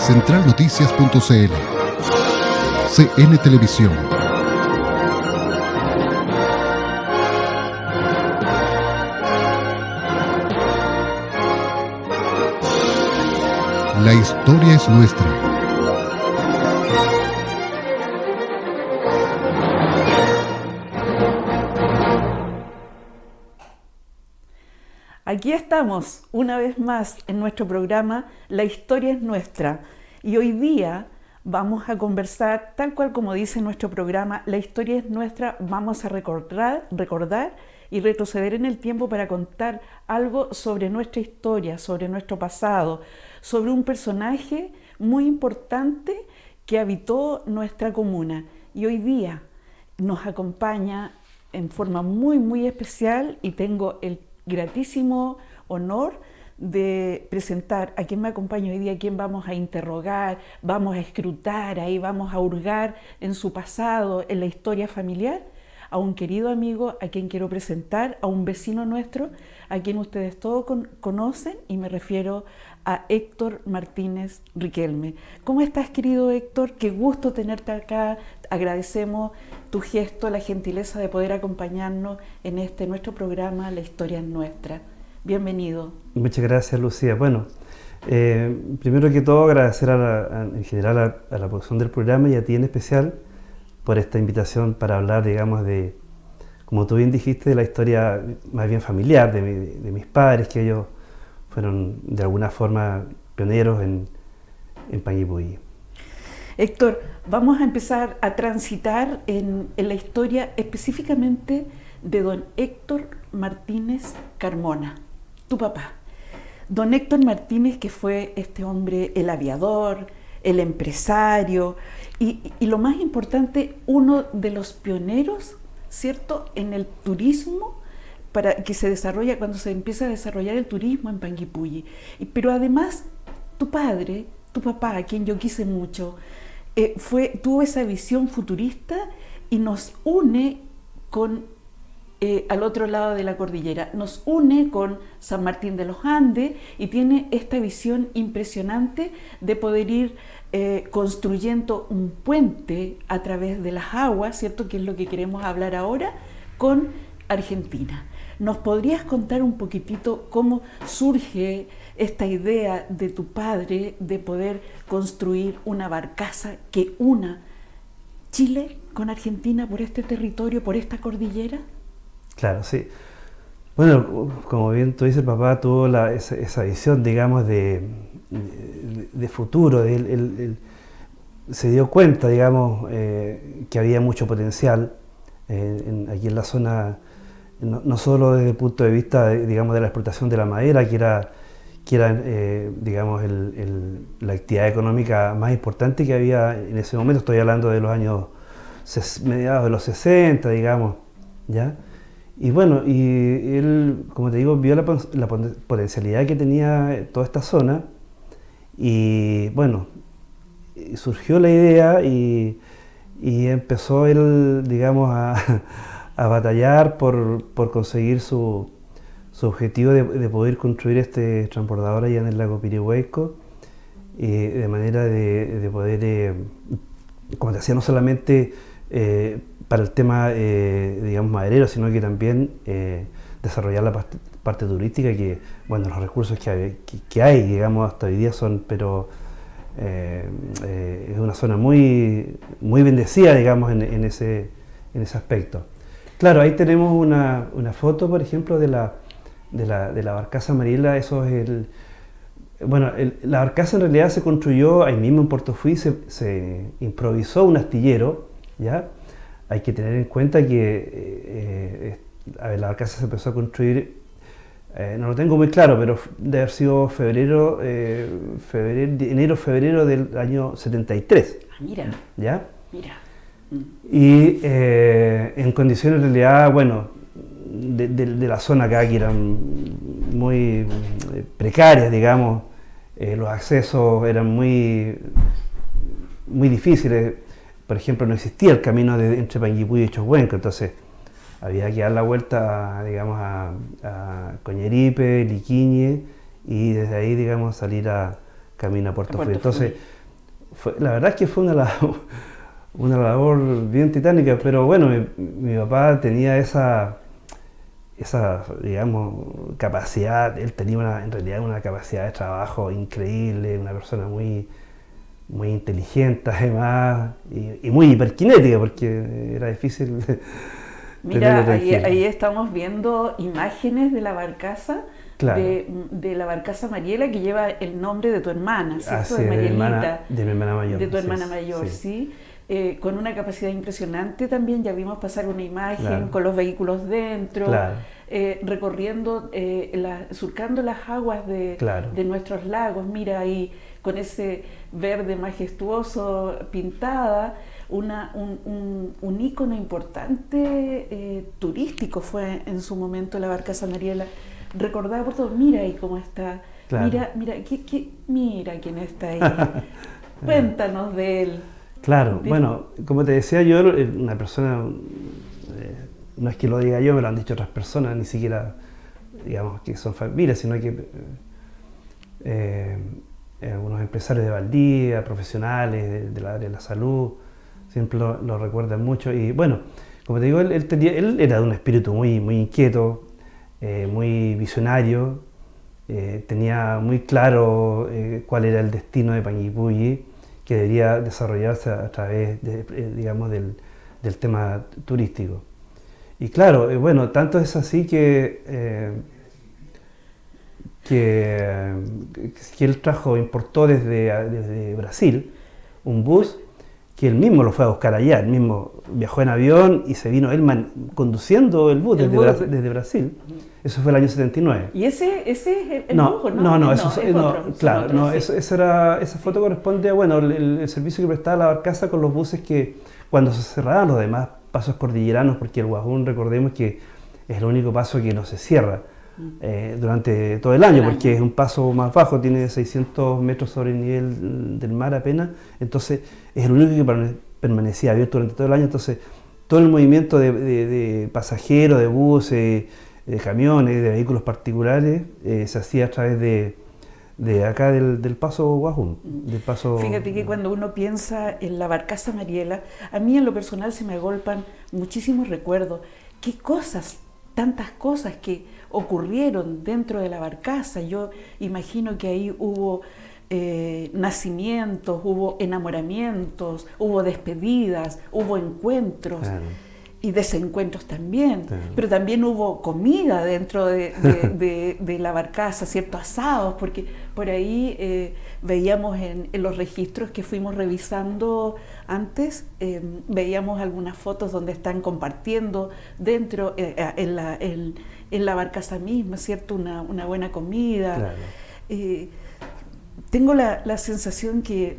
Centralnoticias.cl. CN Televisión. La historia es nuestra. Aquí estamos una vez más en nuestro programa La historia es nuestra, y hoy día vamos a conversar tal cual como dice nuestro programa La historia es nuestra. Vamos a recordar y retroceder en el tiempo para contar algo sobre nuestra historia, sobre nuestro pasado, sobre un personaje muy importante que habitó nuestra comuna, y hoy día nos acompaña en forma muy especial, y tengo el gratísimo honor de presentar a quien me acompaña hoy día, a quien vamos a interrogar, vamos a escrutar, ahí vamos a hurgar en su pasado, en la historia familiar, a un querido amigo a quien quiero presentar, a un vecino nuestro, a quien ustedes todos conocen, y me refiero a Héctor Martínez Riquelme. ¿Cómo estás, querido Héctor? Qué gusto tenerte acá. Agradecemos tu gesto, la gentileza de poder acompañarnos en nuestro programa La historia es nuestra. Bienvenido. Muchas gracias, Lucía. Bueno, primero que todo agradecer en general a la producción del programa y a ti en especial por esta invitación para hablar, digamos, de, como tú bien dijiste, de la historia más bien familiar de mis padres, que ellos fueron de alguna forma pioneros en Panguipulli. Héctor, vamos a empezar a transitar en la historia específicamente de don Héctor Martínez Carmona, tu papá. Don Héctor Martínez, que fue este hombre, el aviador, el empresario y lo más importante, uno de los pioneros, ¿cierto?, en el turismo, para que se desarrolla, cuando se empieza a desarrollar el turismo en Panguipulli. Pero además, tu padre, tu papá, a quien yo quise mucho, tuvo esa visión futurista y nos une con, al otro lado de la cordillera, nos une con San Martín de los Andes, y tiene esta visión impresionante de poder ir construyendo un puente a través de las aguas, ¿cierto?, que es lo que queremos hablar ahora, con Argentina. ¿Nos podrías contar un poquitito cómo surge esta idea de tu padre de poder construir una barcaza que una Chile con Argentina por este territorio, por esta cordillera? Claro, sí. Bueno, como bien tú dices, papá tuvo esa visión, digamos, de futuro. Él se dio cuenta, digamos, que había mucho potencial aquí en la zona, no solo desde el punto de vista, digamos, de la explotación de la madera, que era digamos, la actividad económica más importante que había en ese momento. Estoy hablando de los años mediados de los 60, digamos, ¿ya? Y bueno, y él, como te digo, vio la potencialidad que tenía toda esta zona, y bueno, surgió la idea y empezó él, digamos, a batallar por conseguir su objetivo de poder construir este transbordador allá en el lago Pirihueco, de manera de poder, como te decía, no solamente para el tema, digamos, maderero, sino que también desarrollar la parte turística, que, bueno, los recursos que hay, digamos, hasta hoy día son, pero es una zona muy bendecida, digamos, en ese aspecto. Claro, ahí tenemos una foto, por ejemplo, de la barcaza amarilla. Eso es la barcaza en realidad se construyó ahí mismo en Puerto Fuí, se improvisó un astillero, ¿ya? Hay que tener en cuenta que la barcaza se empezó a construir, no lo tengo muy claro, pero debe haber sido enero-febrero del año 73. Mira, ¿ya? Mira. Y en condiciones en realidad, bueno, de la zona acá, que eran muy precarias, digamos, los accesos eran muy difíciles. Por ejemplo, no existía el camino entre Panguipulli y Chocuenco, entonces había que dar la vuelta, digamos, a Coñeripe, Liquiñe, y desde ahí, digamos, salir camino a Puerto Fuí. Entonces, la verdad es que fue una labor bien titánica, pero bueno, mi papá tenía esa, digamos, capacidad. Él tenía en realidad una capacidad de trabajo increíble, una persona muy inteligente además, y muy hiperkinética, porque era difícil. Mira, ahí estamos viendo imágenes de la barcaza, claro, de la barcaza Mariela, que lleva el nombre de tu hermana, ¿cierto? Así, de Marielita, de mi hermana mayor. de tu hermana mayor, sí. Con una capacidad impresionante también. Ya vimos pasar una imagen, claro, con los vehículos dentro, claro, recorriendo, surcando las aguas claro, de nuestros lagos. Mira ahí, con ese verde majestuoso pintada, un ícono importante turístico fue en su momento la barcaza Mariela, recordada por todos. Mira ahí cómo está, claro, mira quién está ahí. Cuéntanos de él. Claro, bueno, como te decía yo, una persona, no es que lo diga yo, me lo han dicho otras personas, ni siquiera, digamos, que son familias, sino que algunos empresarios de Valdivia, profesionales del área de la salud, siempre lo recuerdan mucho. Y bueno, como te digo, él era de un espíritu muy inquieto, muy visionario, tenía muy claro cuál era el destino de Panguipulli, que debería desarrollarse a través digamos, del tema turístico. Y claro, bueno, tanto es así que él importó desde Brasil un bus que él mismo lo fue a buscar allá. Él mismo viajó en avión y se vino él conduciendo el bus desde Brasil. Eso fue el año 79. ¿Y ese es el bus, no? No, claro, esa foto corresponde a, bueno, el servicio que prestaba la barcaza con los buses que cuando se cerraban los demás pasos cordilleranos, porque el Guajún, recordemos que es el único paso que no se cierra durante todo el año, porque es un paso más bajo, tiene 600 metros sobre el nivel del mar apenas, entonces es el único que permanecía abierto durante todo el año. Entonces todo el movimiento de pasajeros, de buses, de camiones, de vehículos particulares, se hacía a través de acá del paso Guajún. Fíjate que cuando uno piensa en la barcaza Mariela, a mí en lo personal se me agolpan muchísimos recuerdos. ¿Qué cosas, tantas cosas que ocurrieron dentro de la barcaza? Yo imagino que ahí hubo nacimientos, hubo enamoramientos, hubo despedidas, hubo encuentros. Claro. Y desencuentros también, claro, pero también hubo comida dentro de la barcaza, ciertos asados, porque por ahí veíamos en los registros que fuimos revisando antes, veíamos algunas fotos donde están compartiendo dentro, en la barcaza misma, ¿cierto? Una buena comida. Claro. Tengo la sensación que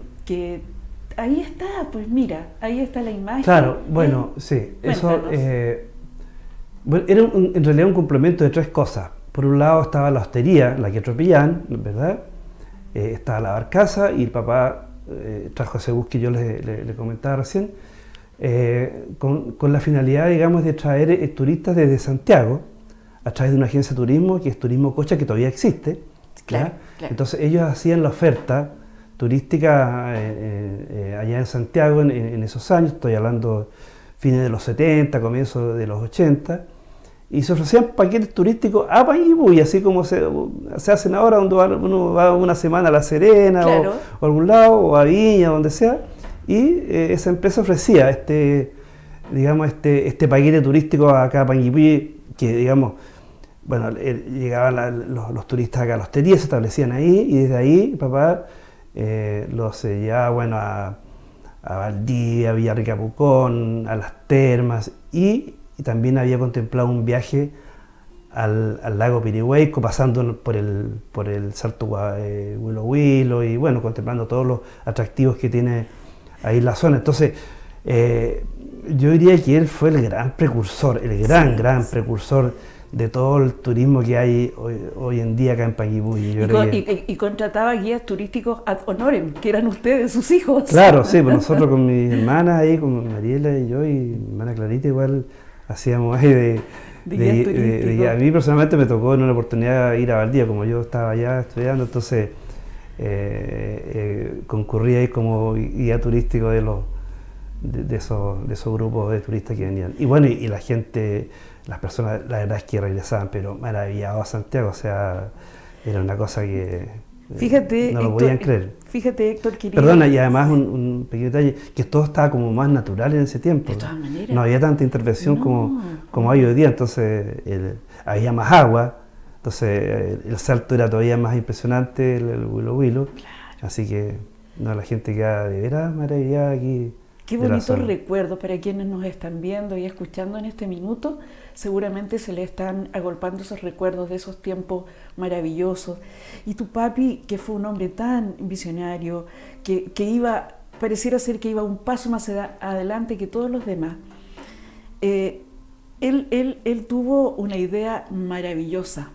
ahí está, pues mira, ahí está la imagen. Claro, bueno, sí, eso bueno, era en realidad un complemento de tres cosas. Por un lado estaba la hostería, la que atropellan, ¿verdad? Estaba la barcaza y el papá trajo ese bus que yo le comentaba recién, con la finalidad, digamos, de traer turistas desde Santiago a través de una agencia de turismo que es Turismo Cocha, que todavía existe. Claro, claro. Entonces ellos hacían la oferta turística allá en Santiago en esos años, estoy hablando fines de los 70, comienzos de los 80, y se ofrecían paquetes turísticos a Panguipulli, así como se hacen ahora, donde uno va una semana a La Serena, claro, o a algún lado, o a Viña, donde sea, y esa empresa ofrecía digamos, este paquete turístico acá a Panguipulli, que digamos, bueno, llegaban los turistas acá a la hostería, se establecían ahí, y desde ahí papá los llevaba, bueno, a Valdivia, a Villarrica-Pucón, a las termas, y también había contemplado un viaje al lago Pirihueco, pasando por el Salto Huilo Huilo, y bueno, contemplando todos los atractivos que tiene ahí la zona. Entonces yo diría que él fue el gran precursor, gran precursor de todo el turismo que hay hoy en día acá en Panguipulli. Y contrataba guías turísticos ad honorem, que eran ustedes, sus hijos. Claro, sí, pues nosotros con mis hermanas ahí, con Mariela y yo, y mi hermana Clarita igual hacíamos ahí de guía. A mí personalmente me tocó en una oportunidad ir a Valdivia, como yo estaba allá estudiando, entonces concurría ahí como guía turístico de esos grupos de turistas que venían. Y bueno, y la gente, las personas, la verdad es que regresaban, pero maravillados a Santiago, o sea, era una cosa que Fíjate, no lo Héctor, podían creer. Fíjate, Héctor, querido. Perdona, y además un pequeño detalle, que todo estaba como más natural en ese tiempo. De todas maneras. No había tanta intervención No. como hay hoy día, entonces había más agua, entonces el salto era todavía más impresionante, el Huilo Huilo. Claro. Así que no, la gente queda de veras maravillada aquí. Qué de la bonito zona. recuerdo para quienes nos están viendo y escuchando en este minuto. Seguramente se le están agolpando esos recuerdos de esos tiempos maravillosos. Y tu papi, que fue un hombre tan visionario, que pareciera ser que iba un paso más adelante que todos los demás. Él tuvo una idea maravillosa,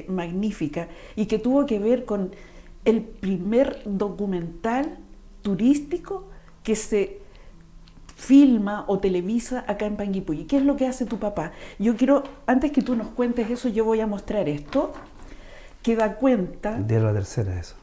magnífica, y que tuvo que ver con el primer documental turístico que se filma o televisa acá en Panguipulli. ¿Qué es lo que hace tu papá? Yo quiero, antes que tú nos cuentes eso, yo voy a mostrar esto, que da cuenta... El día de la tercera, eso.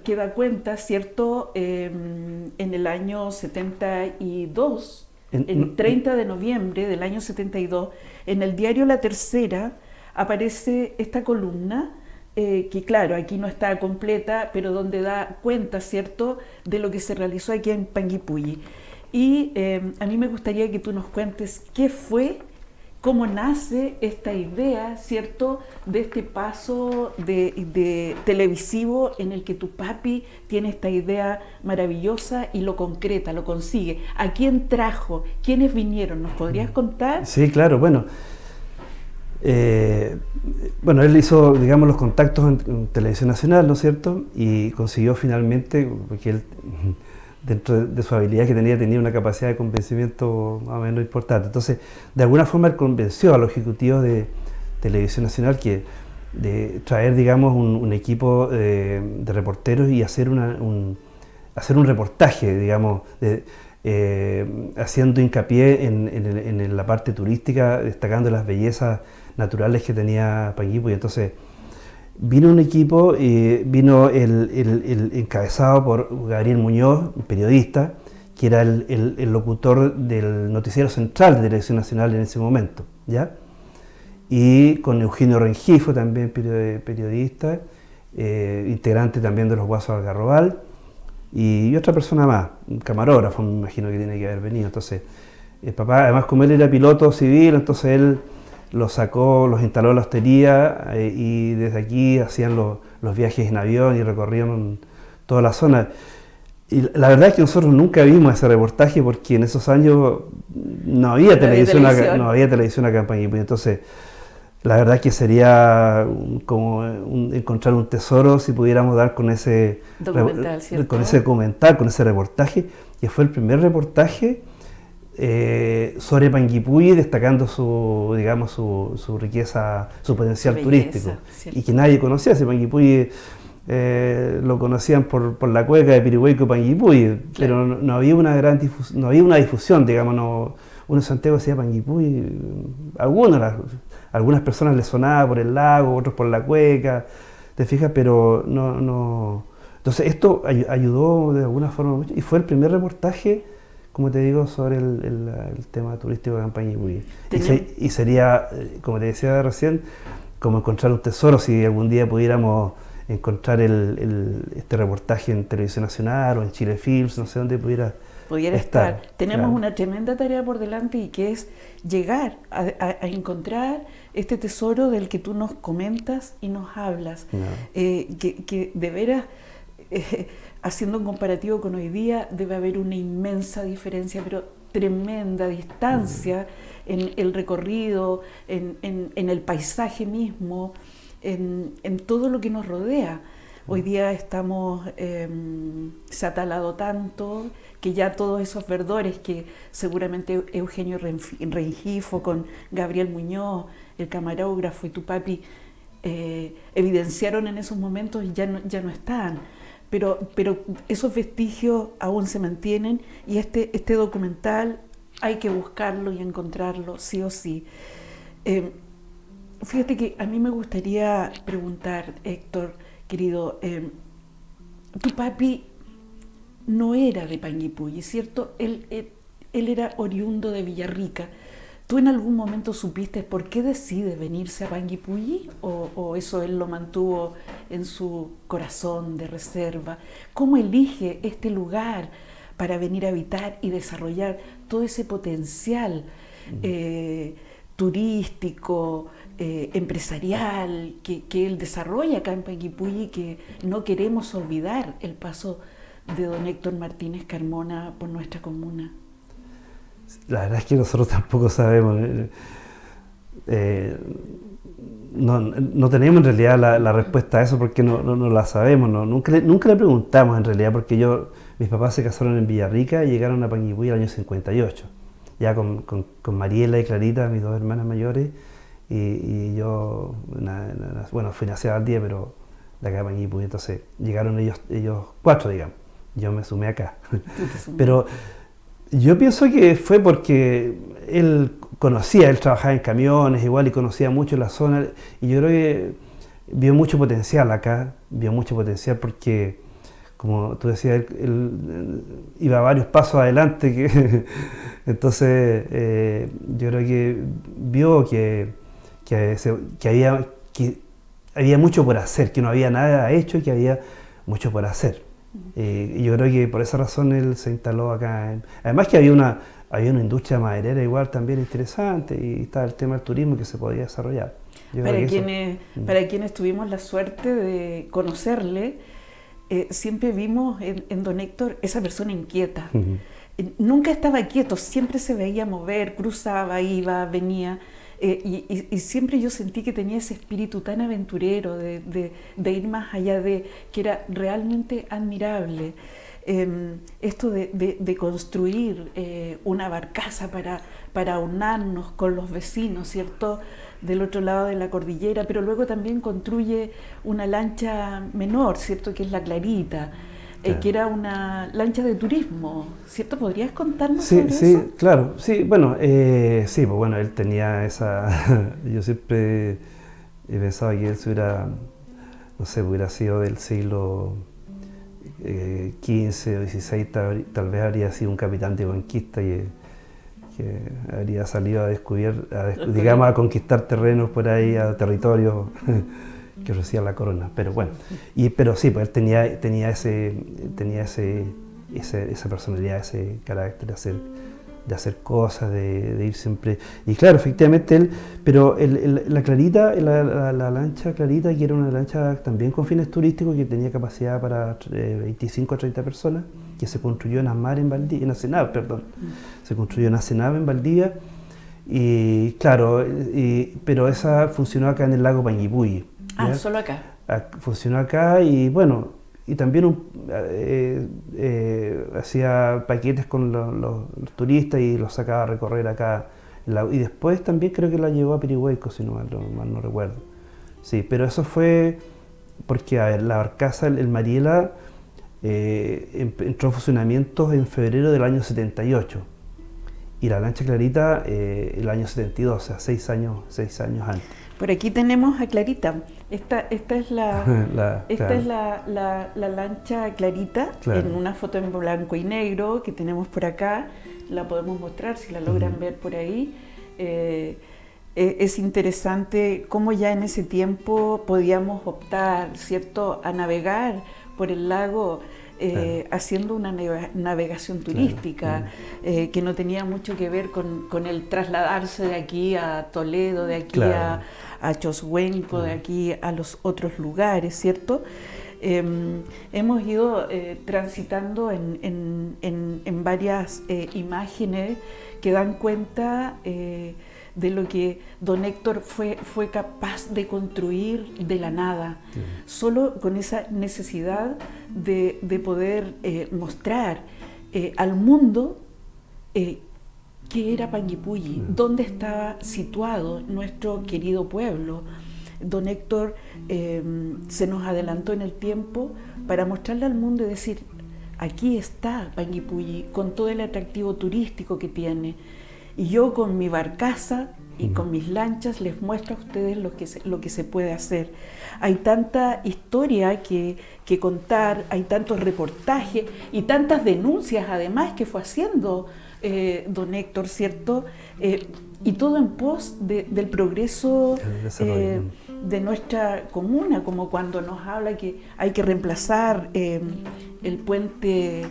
que da cuenta, ¿cierto? En el año 72, el 30 de noviembre del año 72, en el diario La Tercera aparece esta columna, que claro, aquí no está completa, pero donde da cuenta, ¿cierto?, de lo que se realizó aquí en Panguipulli. Y a mí me gustaría que tú nos cuentes qué fue, cómo nace esta idea, ¿cierto?, de este paso de televisivo en el que tu papi tiene esta idea maravillosa y lo concreta, lo consigue. ¿A quién trajo? ¿Quiénes vinieron? ¿Nos podrías contar? Sí, claro, bueno. Bueno, él hizo, digamos, los contactos en Televisión Nacional, ¿no es cierto? Y consiguió finalmente, porque él, dentro de su habilidad que tenía una capacidad de convencimiento más o menos importante. Entonces, de alguna forma él convenció a los ejecutivos de Televisión Nacional de traer, digamos, un equipo de reporteros y hacer un reportaje, digamos, haciendo hincapié en la parte turística, destacando las bellezas naturales que tenía Panguipulli. Entonces vino un equipo, vino el encabezado por Gabriel Muñoz, un periodista, que era el locutor del noticiero central de Televisión Nacional en ese momento, ¿ya? Y con Eugenio Rengifo, también periodista, integrante también de los Guasos Algarrobal, y otra persona más, un camarógrafo, me imagino que tiene que haber venido. Entonces, el papá, además como él era piloto civil, entonces él los sacó, los instaló en la hostería y desde aquí hacían los viajes en avión y recorrían toda la zona. Y la verdad es que nosotros nunca vimos ese reportaje porque en esos años no había televisión acá en Panguipulli. Entonces, la verdad es que sería como encontrar un tesoro si pudiéramos dar con ese documental, con ese reportaje, que fue el primer reportaje sobre Panguipulli, destacando su riqueza, su potencial turístico, ¿cierto? y que nadie conocía. Si Panguipulli lo conocían por la cueca de Pirihueco Panguipulli, claro, pero no había una gran difusión, no había una difusión, digamos, uno en Santiago decía Panguipulli, algunas personas les sonaba por el lago, otros por la cueca, ¿te fijas? Pero no. Entonces esto ayudó de alguna forma mucho, y fue el primer reportaje, como te digo, sobre el tema turístico de Panguipulli. Y sería, como te decía recién, como encontrar un tesoro si algún día pudiéramos encontrar este reportaje en Televisión Nacional o en Chile Films, no sé dónde pudiera estar. Tenemos claro, una tremenda tarea por delante, y que es llegar a encontrar este tesoro del que tú nos comentas y nos hablas. no. Que de veras, haciendo un comparativo con hoy día, debe haber una inmensa diferencia, pero tremenda distancia en el recorrido, en el paisaje mismo, en todo lo que nos rodea. Hoy día se ha talado tanto que ya todos esos verdores que seguramente Eugenio Rengifo con Gabriel Muñoz, el camarógrafo, y tu papi evidenciaron en esos momentos, ya no están. Pero esos vestigios aún se mantienen, y este documental hay que buscarlo y encontrarlo sí o sí. Fíjate que a mí me gustaría preguntar, Héctor, querido. Tu papi no era de Panguipulli, ¿cierto? Él era oriundo de Villarrica. ¿Tú en algún momento supiste por qué decide venirse a Panguipulli? ¿O eso él lo mantuvo en su corazón de reserva? ¿Cómo elige este lugar para venir a habitar y desarrollar todo ese potencial turístico, empresarial que él desarrolla acá en Panguipulli, que no queremos olvidar el paso de don Héctor Martínez Carmona por nuestra comuna? La verdad es que nosotros tampoco sabemos. No tenemos en realidad la respuesta a eso porque no la sabemos. Nunca le preguntamos en realidad, porque mis papás se casaron en Villarrica y llegaron a Panguipulli el año 58. Ya con Mariela y Clarita, mis dos hermanas mayores, y yo, bueno, fui nacida al día, pero de acá a Panguipulli. Entonces llegaron ellos 4, digamos. Yo me sumé acá. Pero yo pienso que fue porque él trabajaba en camiones igual y conocía mucho la zona, y yo creo que vio mucho potencial acá, porque, como tú decías, él iba varios pasos adelante, entonces yo creo que vio que había mucho por hacer, que no había nada hecho y que había mucho por hacer. Y yo creo que por esa razón él se instaló acá. Además que había una industria maderera igual también interesante, y está el tema del turismo que se podía desarrollar. Para quienes tuvimos la suerte de conocerle, siempre vimos en don Héctor esa persona inquieta. Nunca estaba quieto, siempre se veía mover, cruzaba, iba, venía. Y siempre yo sentí que tenía ese espíritu tan aventurero de ir más allá, que era realmente admirable. Esto de construir una barcaza para unarnos con los vecinos, ¿cierto?, del otro lado de la cordillera, pero luego también construye una lancha menor, ¿cierto?, que es la Clarita. Claro. Que era una lancha de turismo, ¿cierto? ¿Podrías contarnos sobre eso? Sí, claro. Sí, bueno, pues bueno, él tenía esa... Yo siempre he pensado que él hubiera sido del siglo XV o XVI, tal vez habría sido un capitán de conquista que habría salido digamos, a conquistar terrenos por ahí, a territorios que ofrecía la corona, pero bueno, pero sí, pues él tenía esa personalidad, ese carácter de hacer cosas, de ir siempre, y claro, efectivamente pero la Clarita, la lancha Clarita, que era una lancha también con fines turísticos, que tenía capacidad para 25 a 30 personas, que se construyó en Asmar, en Acenab, se construyó en Acenab, en Valdivia, y claro, pero esa funcionó acá en el lago Panguipulli. ¿Ya? Solo acá. Funcionó acá, y bueno, y también hacía paquetes con los turistas y los sacaba a recorrer acá. Y después también creo que la llevó a Pirihueco, si mal no recuerdo. Sí, pero eso fue porque, a ver, la barcaza, el Mariela, entró en funcionamiento en febrero del año 78. Y la lancha Clarita el año 72, o sea, 6 años antes. Por aquí tenemos a Clarita. Esta es la lancha Clarita, claro, en una foto en blanco y negro que tenemos por acá. La podemos mostrar si la logran ver por ahí. Es interesante cómo ya en ese tiempo podíamos optar, ¿cierto?, a navegar por el lago, haciendo una navegación turística, que no tenía mucho que ver con el trasladarse de aquí a Toledo, de aquí a Choshuenco, de aquí a los otros lugares, ¿cierto? Hemos ido transitando en varias imágenes que dan cuenta de lo que don Héctor fue capaz de construir de la nada, solo con esa necesidad de poder mostrar al mundo qué era Panguipulli, dónde estaba situado nuestro querido pueblo. Don Héctor se nos adelantó en el tiempo para mostrarle al mundo y decir: aquí está Panguipulli, con todo el atractivo turístico que tiene. Y yo con mi barcaza y con mis lanchas les muestro a ustedes lo que se puede hacer. Hay tanta historia que contar, hay tantos reportajes y tantas denuncias además que fue haciendo don Héctor, ¿cierto? Y todo en pos del progreso de nuestra comuna, como cuando nos habla que hay que reemplazar el puente,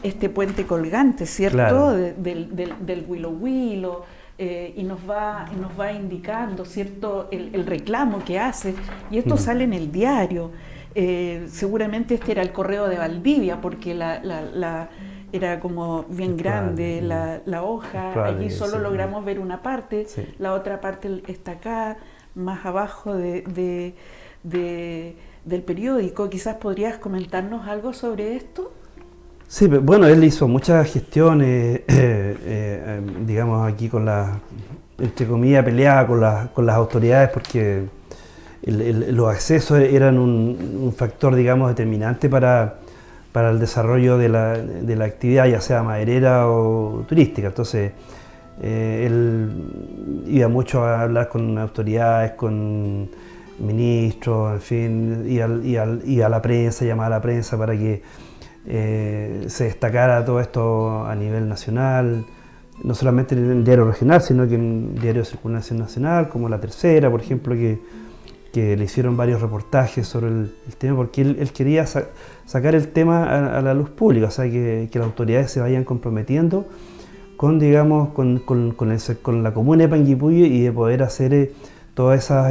este puente colgante, ¿cierto? Claro. Del Huilo Huilo, y nos va indicando, ¿cierto? El reclamo que hace, y esto sale en el diario. Seguramente este era el correo de Valdivia, porque era como bien grande la hoja, allí solo logramos ver una parte, la otra parte está acá, más abajo del periódico. Quizás podrías comentarnos algo sobre esto. Sí, bueno, él hizo muchas gestiones, digamos aquí con entre comillas, peleaba con las autoridades porque los accesos eran un factor, digamos, determinante para el desarrollo de la actividad, ya sea maderera o turística. Entonces, él iba mucho a hablar con autoridades, con ministros, en fin, y a la prensa, llamaba a la prensa para que se destacara todo esto a nivel nacional, no solamente en el diario regional, sino que en diarios de circulación nacional, como La Tercera, por ejemplo, que le hicieron varios reportajes sobre el tema, porque él quería sacar el tema a la luz pública, o sea, que las autoridades se vayan comprometiendo con, digamos, con la comuna de Panguipulli, y de poder hacer todas esas,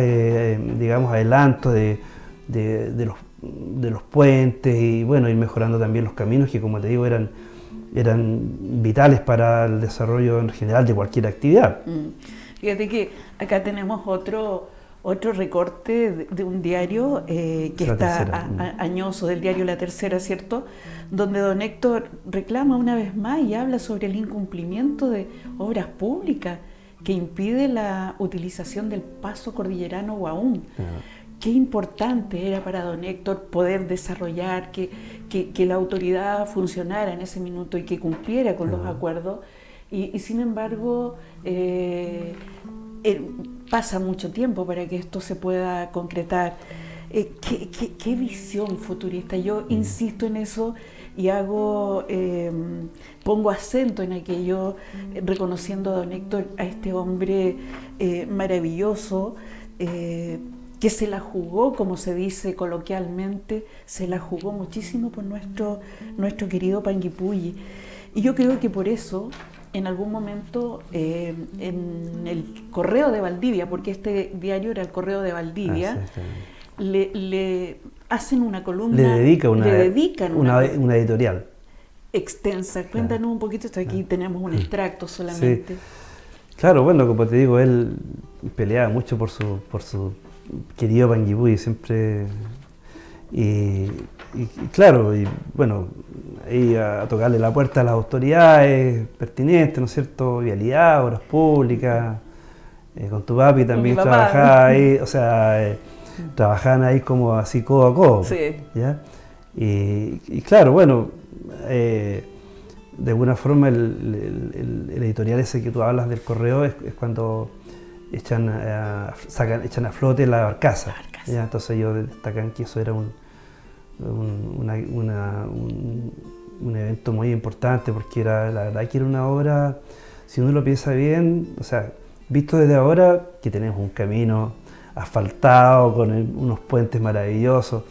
digamos, adelantos de los puentes, y bueno, ir mejorando también los caminos, que como te digo eran vitales para el desarrollo en general de cualquier actividad. Fíjate que acá tenemos otro recorte de un diario que está añoso, del diario La Tercera, ¿cierto? Donde don Héctor reclama una vez más y habla sobre el incumplimiento de obras públicas que impide la utilización del paso cordillerano Huaún. Qué importante era para don Héctor poder desarrollar, que la autoridad funcionara en ese minuto y que cumpliera con los acuerdos, y sin embargo pasa mucho tiempo para que esto se pueda concretar. ¿Qué visión futurista? Yo insisto en eso y pongo acento en aquello, reconociendo a don Héctor, a este hombre maravilloso, que se la jugó, como se dice coloquialmente, se la jugó muchísimo por nuestro querido Panguipulli. Y yo creo que por eso, en algún momento, en el Correo de Valdivia, porque este diario era el Correo de Valdivia, le hacen una columna, le dedican una editorial extensa. Cuéntanos un poquito, esto aquí tenemos un extracto solamente. Sí. Claro, bueno, como te digo, él peleaba mucho por su querido Panguipulli, siempre, y claro, y bueno, iba a tocarle la puerta a las autoridades pertinentes, ¿no es cierto? Vialidad, obras públicas, con tu papi también trabajaba ahí, o sea, trabajaban ahí como así codo a codo, sí. ¿ya? Y claro, bueno, de alguna forma el editorial ese que tú hablas del Correo es cuando echan a flote la barcaza. ¿Ya? Entonces ellos destacan que eso era un evento muy importante, porque la verdad que era una obra, si uno lo piensa bien, o sea, visto desde ahora que tenemos un camino asfaltado con unos puentes maravillosos,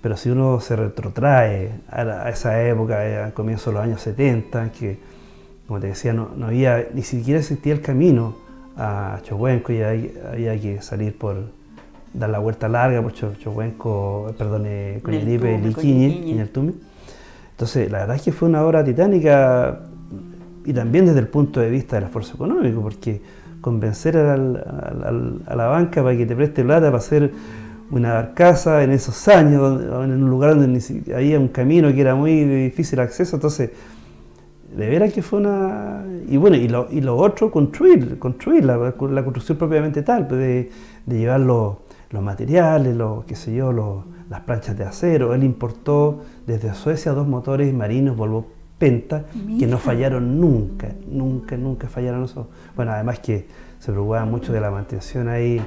pero si uno se retrotrae a esa época, al comienzo de los años 70, que, como te decía, no había, ni siquiera existía el camino a Chocuenco, y había que salir dar la vuelta larga por Chocuenco, Coñaripe, Liquiñe, Ñertume. Entonces, la verdad es que fue una obra titánica, y también desde el punto de vista del esfuerzo económico, porque convencer a la banca para que te preste plata para hacer una barcaza en esos años, en un lugar donde había un camino que era muy de difícil acceso, entonces de veras que fue una... Y bueno, y lo otro, construir la construcción propiamente tal, de llevar los materiales, las planchas de acero. Él importó desde Suecia 2 motores marinos Volvo Penta, que no fallaron nunca fallaron eso. Bueno, además que se preocupaba mucho de la mantención ahí,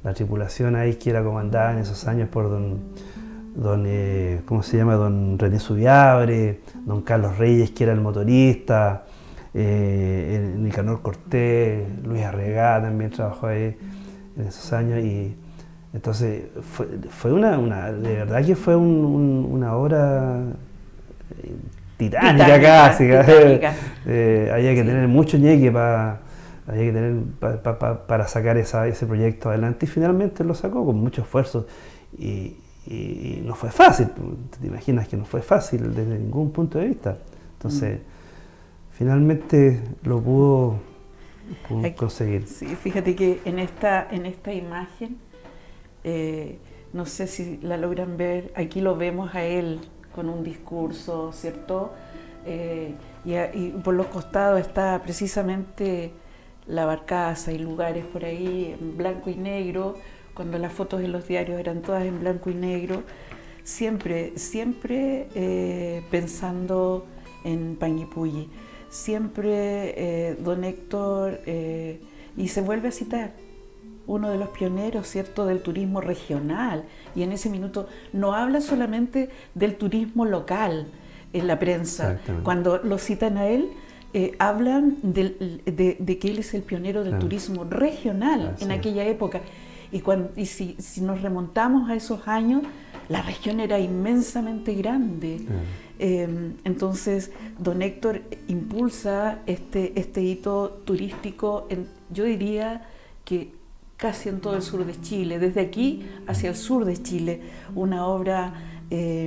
la tripulación ahí que era comandada en esos años por don René Subiabre, don Carlos Reyes, que era el motorista, Nicanor Cortés, Luis Arregá también trabajó ahí en esos años, y entonces fue de verdad que fue una obra titánica casi. Había que tener mucho ñeque para sacar ese proyecto adelante, y finalmente lo sacó con mucho esfuerzo, y no fue fácil. Te imaginas que no fue fácil desde ningún punto de vista. Entonces finalmente lo pudo conseguir. Sí, fíjate que en esta imagen, no sé si la logran ver, aquí lo vemos a él con un discurso, ¿cierto? Y por los costados está precisamente la barcaza y lugares por ahí en blanco y negro, cuando las fotos en los diarios eran todas en blanco y negro, siempre pensando en Panguipulli, siempre don Héctor, y se vuelve a citar, uno de los pioneros, ¿cierto?, del turismo regional, y en ese minuto no habla solamente del turismo local en la prensa, cuando lo citan a él, hablan de que él es el pionero del turismo regional en aquella época. Y si nos remontamos a esos años, la región era inmensamente grande. Entonces, don Héctor impulsa este hito turístico, yo diría que casi en todo el sur de Chile, desde aquí hacia el sur de Chile, una obra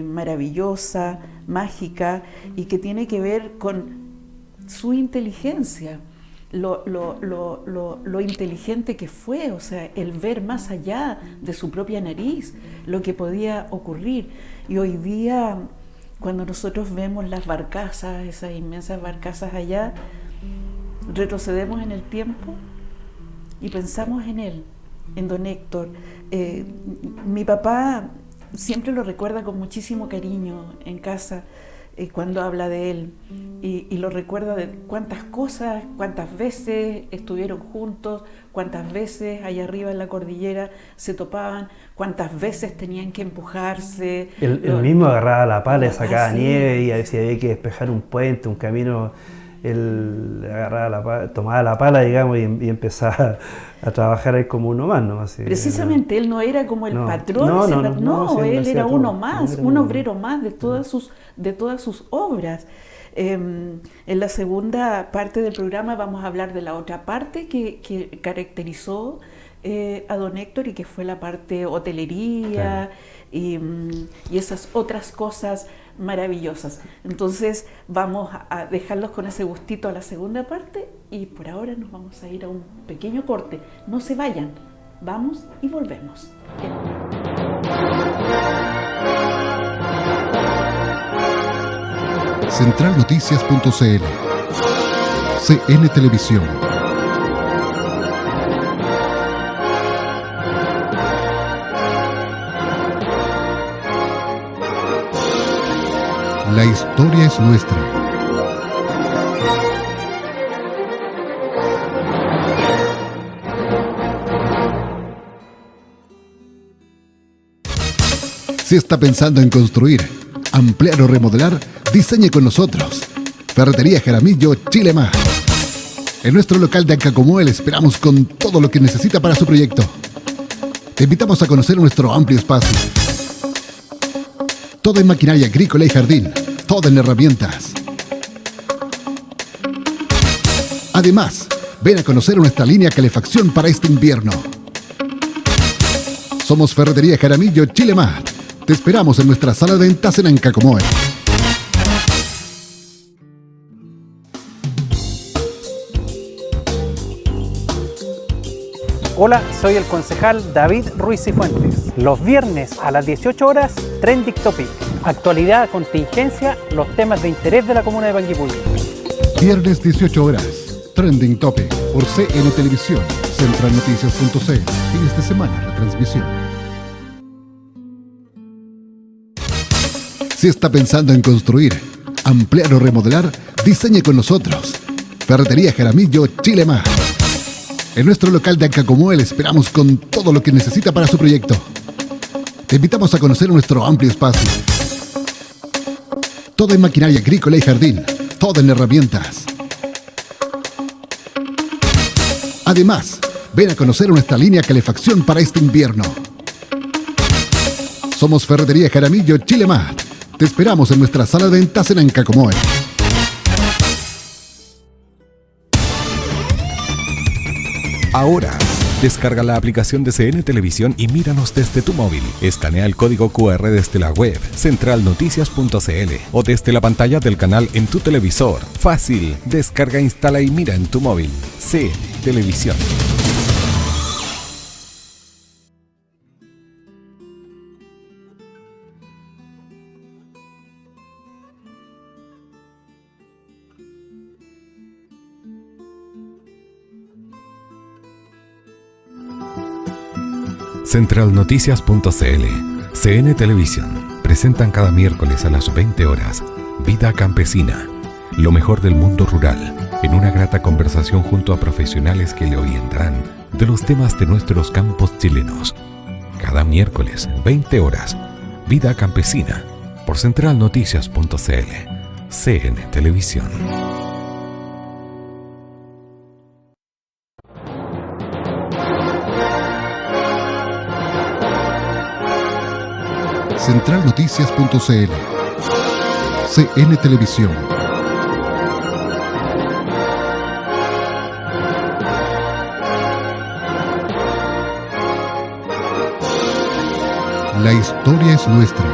maravillosa, mágica, y que tiene que ver con su inteligencia. Lo inteligente que fue, o sea, el ver más allá de su propia nariz lo que podía ocurrir. Y hoy día, cuando nosotros vemos las barcazas, esas inmensas barcazas allá, retrocedemos en el tiempo y pensamos en él, en don Héctor. Mi papá siempre lo recuerda con muchísimo cariño en casa, cuando habla de él, y lo recuerda de cuántas cosas, cuántas veces estuvieron juntos, cuántas veces allá arriba en la cordillera se topaban, cuántas veces tenían que empujarse. Él mismo agarraba la pala y sacaba nieve, y si había que despejar un puente, un camino, él agarraba la pala, tomaba la pala, digamos, y empezaba a trabajar ahí como uno más, ¿no? Así, precisamente, él no era como el patrón, él era uno más, un obrero más de todas sus obras. En la segunda parte del programa vamos a hablar de la otra parte que caracterizó a don Héctor, y que fue la parte hotelería, y esas otras cosas maravillosas. Entonces vamos a dejarlos con ese gustito a la segunda parte, y por ahora nos vamos a ir a un pequeño corte. No se vayan, vamos y volvemos. Centralnoticias.cl CN Televisión. La historia es nuestra. Si está pensando en construir, ampliar o remodelar, diseñe con nosotros. Ferretería Jaramillo Chile Más. En nuestro local de Ancacomoe le esperamos con todo lo que necesita para su proyecto. Te invitamos a conocer nuestro amplio espacio. Todo en maquinaria agrícola y jardín. Todo en herramientas. Además, ven a conocer nuestra línea calefacción para este invierno. Somos Ferretería Jaramillo Chile Más. Te esperamos en nuestra sala de ventas en Ancacomoe. Hola, soy el concejal David Ruiz y Fuentes. Los viernes a las 18 horas, Trending Topic. Actualidad, contingencia, los temas de interés de la comuna de Panguipulli. Viernes 18 horas, Trending Topic por CN Televisión, Centralnoticias.cl. Fines de semana, retransmisión. Si está pensando en construir, ampliar o remodelar, diseñe con nosotros. Ferretería Jaramillo Chile Más. En nuestro local de Ancacomoe le esperamos con todo lo que necesita para su proyecto. Te invitamos a conocer nuestro amplio espacio. Todo en maquinaria agrícola y jardín, todo en herramientas. Además, ven a conocer nuestra línea calefacción para este invierno. Somos Ferretería Jaramillo Chile Más. Te esperamos en nuestra sala de ventas en Ancacomoe. Ahora, descarga la aplicación de CN Televisión y míranos desde tu móvil. Escanea el código QR desde la web centralnoticias.cl o desde la pantalla del canal en tu televisor. Fácil, descarga, instala y mira en tu móvil. CN Televisión. Centralnoticias.cl, CN Televisión, presentan cada miércoles a las 20 horas Vida Campesina, lo mejor del mundo rural, en una grata conversación junto a profesionales que le orientarán de los temas de nuestros campos chilenos. Cada miércoles, 20 horas, Vida Campesina, por Centralnoticias.cl, CN Televisión. Centralnoticias.cl, CN Televisión. La historia es nuestra.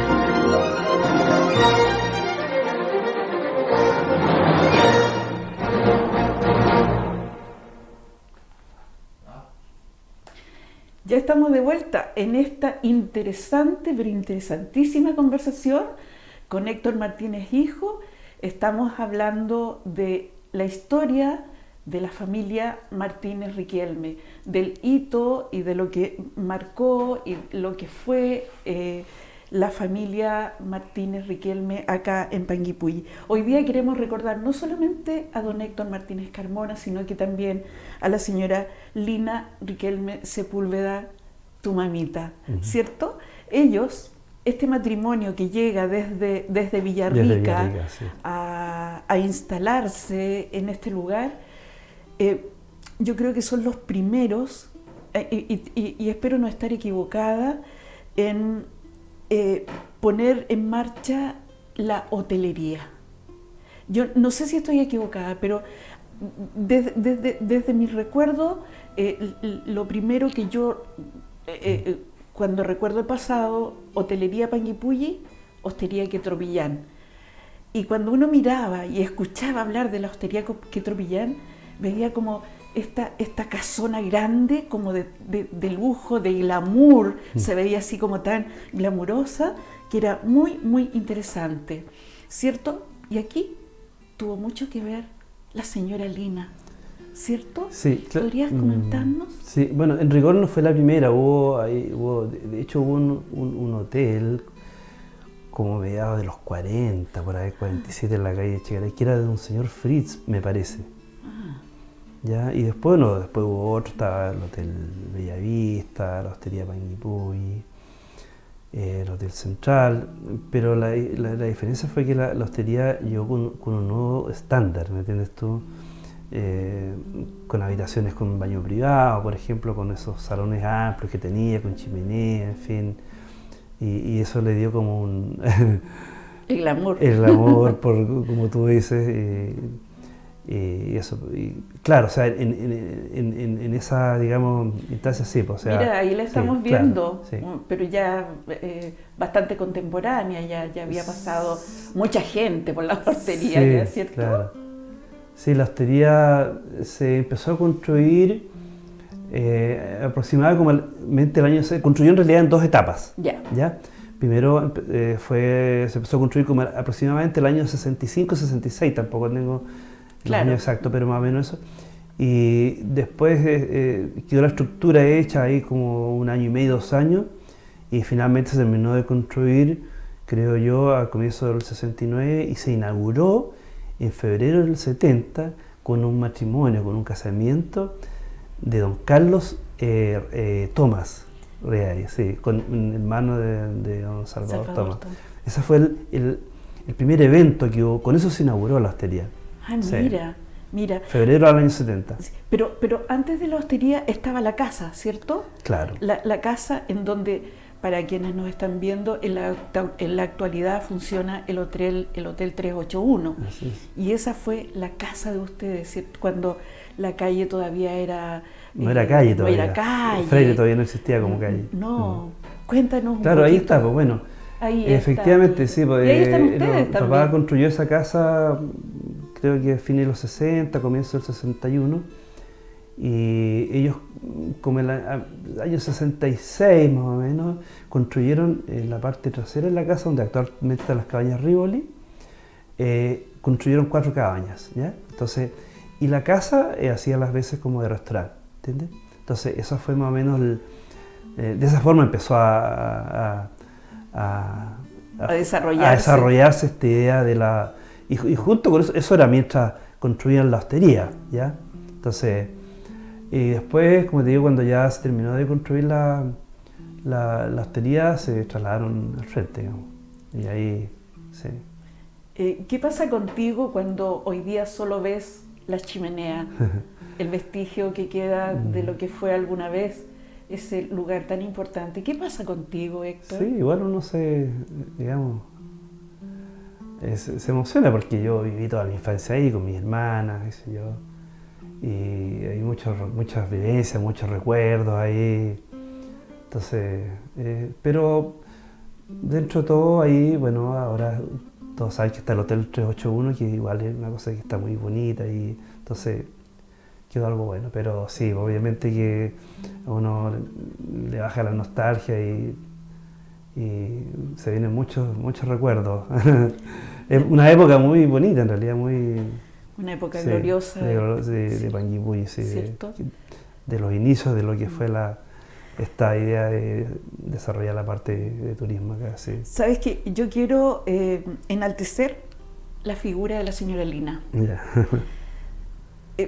Ya estamos de vuelta en esta interesante, pero interesantísima conversación con Héctor Martínez Hijo. Estamos hablando de la historia de la familia Martínez Riquelme, del hito y de lo que marcó y lo que fue la familia Martínez Riquelme acá en Panguipulli. Hoy día queremos recordar no solamente a don Héctor Martínez Carmona, sino que también a la señora Lina Riquelme Sepúlveda, tu mamita, ¿cierto? Ellos, este matrimonio que llega desde Villarrica, sí, a instalarse en este lugar, yo creo que son los primeros, y espero no estar equivocada, en poner en marcha la hotelería. Yo no sé si estoy equivocada, pero desde mi recuerdo, lo primero que yo, cuando recuerdo el pasado, hotelería Panguipulli, hostería Quetropillán. Y cuando uno miraba y escuchaba hablar de la hostería Quetropillán, veía como esta casona grande, como de lujo, de glamour, se veía así como tan glamurosa, que era muy, muy interesante, ¿cierto? Y aquí tuvo mucho que ver la señora Lina, ¿cierto? Sí, ¿Podrías comentarnos? Sí, bueno, en rigor no fue la primera, de hecho hubo un hotel como mediados de los 40, por ahí 47 en la calle Echegaray, que era de un señor Fritz, me parece. ¿Ya? Y después hubo otro, estaba el Hotel Bellavista, la Hostería Panguipulli, el Hotel Central, pero la diferencia fue que la hostería llegó con un nuevo estándar, ¿me entiendes tú? Con habitaciones con baño privado, por ejemplo, con esos salones amplios que tenía, con chimenea, en fin, y eso le dio como un... El glamour. El glamour, como tú dices, y eso, y claro, o sea, en esa, digamos, instancia sí, pues, o sea... Mira, ahí la estamos sí, viendo, claro, sí. pero ya bastante contemporánea, ya había pasado mucha gente por la hostería, Sí, ¿cierto? claro. Sí, la hostería se empezó a construir aproximadamente el año... Se construyó en realidad en dos etapas. ¿Ya? Primero se empezó a construir como aproximadamente el año 65-66, tampoco tengo el año exacto, pero más o menos eso. Y después quedó la estructura hecha ahí como un año y medio, 2 años, y finalmente se terminó de construir, creo yo, a comienzos del 69, y se inauguró en febrero del 70 con un matrimonio, con un casamiento de don Carlos Tomás Reay, sí, con hermano de don Salvador Tomás. Ese fue el primer evento que hubo, con eso se inauguró la hostería. Ah, Sí. mira. Febrero del año 70. Pero antes de la hostería estaba la casa, ¿cierto? Claro. La casa en donde, para quienes nos están viendo, en la actualidad funciona el hotel 381. Así es. Y esa fue la casa de ustedes, ¿cierto? Cuando la calle todavía era... No era calle todavía. No era calle. Freire todavía no existía como calle. No. Cuéntanos un Claro, ahí poquito. está, pues bueno. Ahí Efectivamente, está. sí. Pues, Y ahí están ustedes papá también. construyó esa casa, creo que a fines de los 60, comienzo del 61. Y ellos, como en el año 66 más o menos, construyeron en la parte trasera de la casa, donde actualmente están las cabañas Rivoli, construyeron 4 cabañas, ¿ya? Entonces, y la casa hacía las veces como de restaurante, ¿entiendes? Entonces, eso fue más o menos, de esa forma empezó a desarrollarse esta idea de la... Y junto con eso era mientras construían la hostería, ¿ya? Entonces, y después, como te digo, cuando ya se terminó de construir la hostería, se trasladaron al frente, digamos. Y ahí, sí. ¿Qué pasa contigo cuando hoy día solo ves la chimenea, el vestigio que queda de lo que fue alguna vez ese lugar tan importante? ¿Qué pasa contigo, Héctor? Sí, igual uno digamos, se emociona porque yo viví toda mi infancia ahí con mis hermanas, qué sé yo, y hay muchas vivencias, muchos recuerdos ahí. Entonces, pero dentro de todo ahí, bueno, ahora todos saben que está el Hotel 381, que igual es una cosa que está muy bonita, y entonces quedó algo bueno. Pero sí, obviamente que a uno le baja la nostalgia y se vienen muchos recuerdos. Es una época muy bonita, en realidad, Una época sí, gloriosa. de Panguipulli, sí, ¿Cierto? de los inicios de lo que fue esta idea de desarrollar la parte de turismo acá, sí. Sabes que yo quiero enaltecer la figura de la señora Lina. Ya.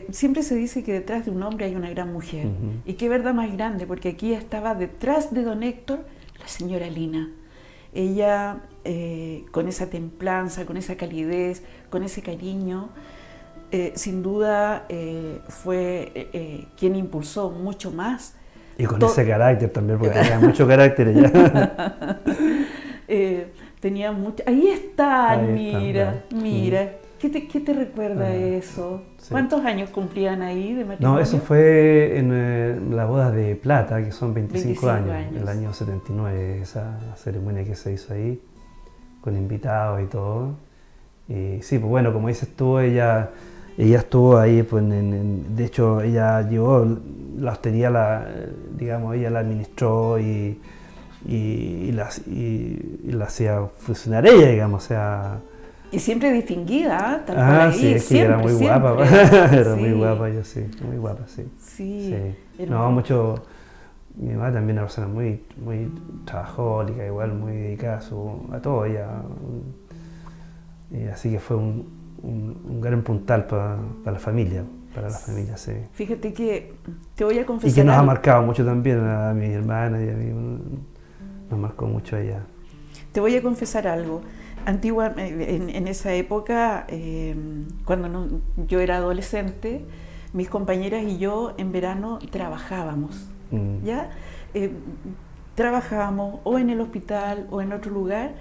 Siempre se dice que detrás de un hombre hay una gran mujer. Ujú. Y qué verdad más grande, porque aquí estaba detrás de don Héctor la señora Lina. Ella, con esa templanza, con esa calidez, con ese cariño, sin duda fue quien impulsó mucho más. Y con ese carácter también, porque tenía mucho carácter ella. Tenía mucho... Ahí está, Ahí está, mira, claro. mira. ¿Qué te recuerda eso? Sí. ¿Cuántos años cumplían ahí de matrimonio? No, eso fue en la boda de plata, que son 25 años, el año 79, esa ceremonia que se hizo ahí, con invitados y todo. Y sí, pues bueno, como dices tú, ella estuvo ahí, pues de hecho ella llevó la hostería, digamos, ella la administró y la hacía funcionar ella, digamos, o sea... Y siempre distinguida, tal por ahí, sí, es que siempre, era muy siempre. guapa, era Sí. muy guapa, yo sí, muy guapa, sí. Sí. Sí. No, mucho... Mi mamá también era una persona muy trabajólica, igual muy dedicada a todo ella. Y así que fue un gran puntal para la familia, sí. Fíjate que te voy a confesar Y que nos ha algo. marcado mucho también a mis hermanas y a mí, nos marcó mucho ella. Te voy a confesar algo. En esa época, cuando yo era adolescente, mis compañeras y yo en verano trabajábamos. ¿Ya? Trabajábamos o en el hospital o en otro lugar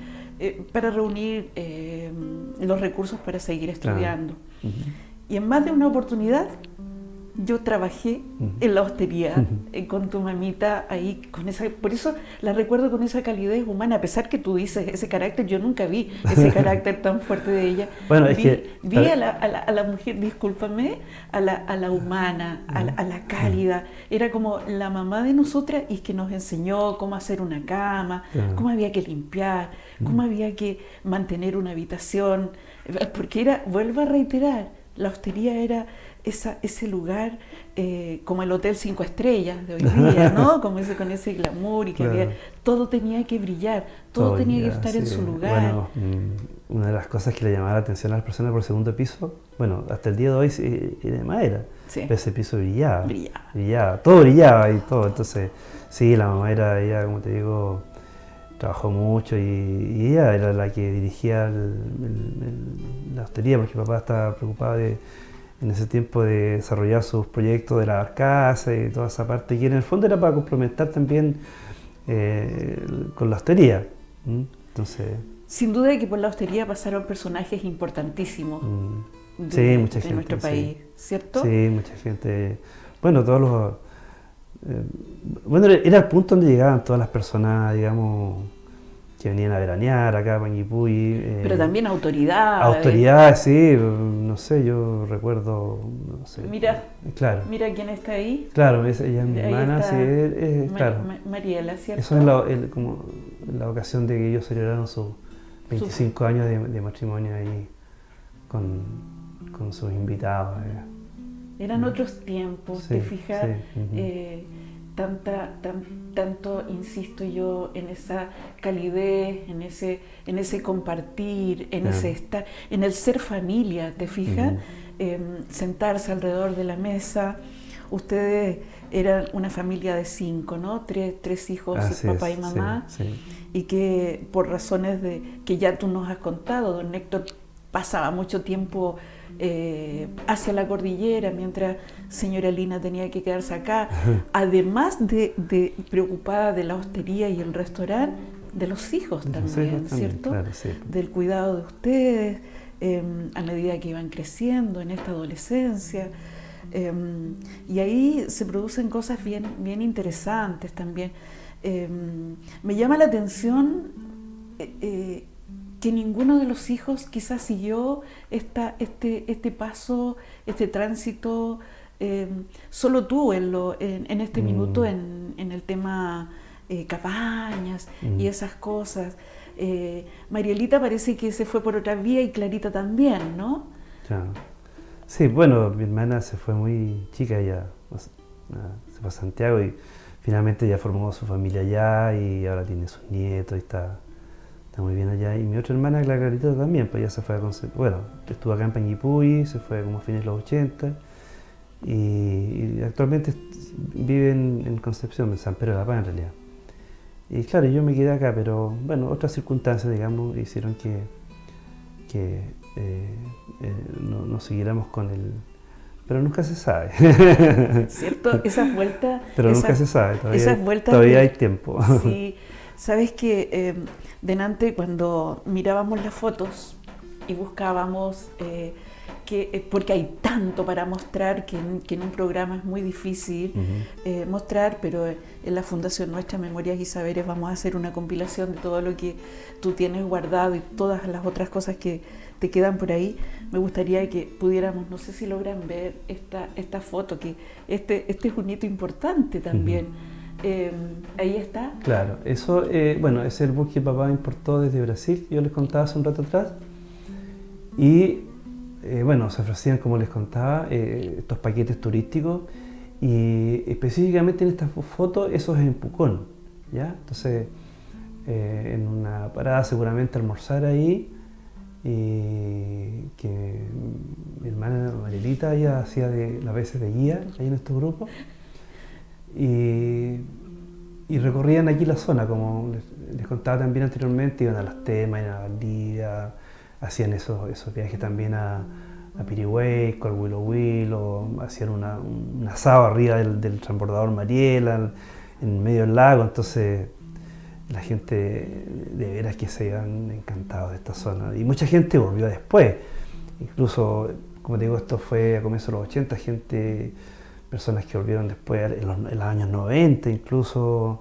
para reunir los recursos para seguir estudiando. Ujú. Y en más de una oportunidad yo trabajé en la hostería con tu mamita ahí, por eso la recuerdo con esa calidez humana, a pesar que tú dices ese carácter, yo nunca vi ese carácter tan fuerte de ella. Bueno, vi a la mujer, discúlpame, a la humana, a la cálida, era como la mamá de nosotras y que nos enseñó cómo hacer una cama, cómo había que limpiar, cómo había que mantener una habitación, porque vuelvo a reiterar, la hostería era ese lugar como el Hotel 5 Estrellas de hoy día, ¿no? Como con ese glamour y que Claro. todo tenía que brillar, todo tenía que ya, estar en sí. su lugar. Bueno, una de las cosas que le llamaba la atención a las personas por el segundo piso, bueno, hasta el día de hoy era de madera, Sí. pero ese piso brillaba, Brillaba. todo brillaba y todo. Entonces, sí, la mamá ella, como te digo, trabajó mucho y ella era la que dirigía la hostería, porque mi papá estaba preocupado en ese tiempo de desarrollar sus proyectos de la barcaza y toda esa parte, que en el fondo era para complementar también con la hostería. Entonces, Sin duda que por la hostería pasaron personajes importantísimos sí, mucha de gente, nuestro sí. país, ¿cierto? Sí, mucha gente. Bueno, todos los. Bueno, era el punto donde llegaban todas las personas, digamos, que venían a veranear acá a Panguipulli. Pero también autoridades. Autoridades, sí, no sé, yo recuerdo, no sé. Mira, Claro, mira quién está ahí. claro, ella es mi Ahí hermana, está sí, claro. Mariela, ¿cierto? Eso es como la ocasión de que ellos celebraron sus 25 años de matrimonio ahí con sus invitados. Eran otros tiempos, Sí, ¿te fijas? sí, ujú. Tanto insisto yo en esa calidez, en ese compartir, en Claro. ese estar, en el ser familia, ¿te fijas? Ujú. Sentarse alrededor de la mesa. Ustedes eran una familia de 5, ¿no? Tres hijos, Así papá es, y mamá, sí. y que por razones que ya tú nos has contado, don Héctor pasaba mucho tiempo hacia la cordillera, mientras señora Lina tenía que quedarse acá, además de preocupada de la hostería y el restaurante, de los hijos De los también, hijos también, ¿cierto? claro, sí. Del cuidado de ustedes a medida que iban creciendo en esta adolescencia. Y ahí se producen cosas bien interesantes también. Me llama la atención que ninguno de los hijos quizás siguió este paso, este tránsito, solo tú en este minuto en el tema cabañas y esas cosas. Marielita parece que se fue por otra vía y Clarita también, ¿no? Claro. Sí, bueno, mi hermana se fue muy chica, ella se fue a Santiago y finalmente ya formó su familia allá y ahora tiene sus nietos y está muy bien allá. Y mi otra hermana, la Clarita, también, pues ya se fue a bueno, estuvo acá en Panguipulli, se fue como a fines de los 80 y actualmente vive en Concepción, en San Pedro de la Paz en realidad. Y claro, yo me quedé acá, pero bueno, otras circunstancias, digamos, hicieron que no siguiéramos con el... Pero nunca se sabe. ¿Cierto? Esas vueltas... Pero nunca se sabe, vueltas todavía hay tiempo. Sí, sabes que delante cuando mirábamos las fotos y buscábamos, porque hay tanto para mostrar que en un programa es muy difícil mostrar, pero en la Fundación Nuestra Memorias y Saberes vamos a hacer una compilación de todo lo que tú tienes guardado y todas las otras cosas que te quedan por ahí. Me gustaría que pudiéramos, no sé si logran ver esta foto, que este es un hito importante también. Ahí está. Claro, eso, bueno, es el bus que papá importó desde Brasil, que yo les contaba hace un rato atrás. Y bueno, se ofrecían, como les contaba, estos paquetes turísticos y específicamente en esta foto eso es en Pucón, ¿ya? Entonces, en una parada seguramente almorzar ahí y que mi hermana Marielita ella hacía las veces de guía ahí en estos grupos y recorrían aquí la zona, como les contaba también anteriormente, iban a Las Temas, iban a Valdivia, hacían esos viajes también a Pirihueco, al Huilo Huilo, hacían un asado arriba del transbordador Mariela, en medio del lago, entonces la gente de veras que se iban encantados de esta zona. Y mucha gente volvió después, incluso, como te digo, esto fue a comienzos de los 80, personas que volvieron después en los años 90 incluso,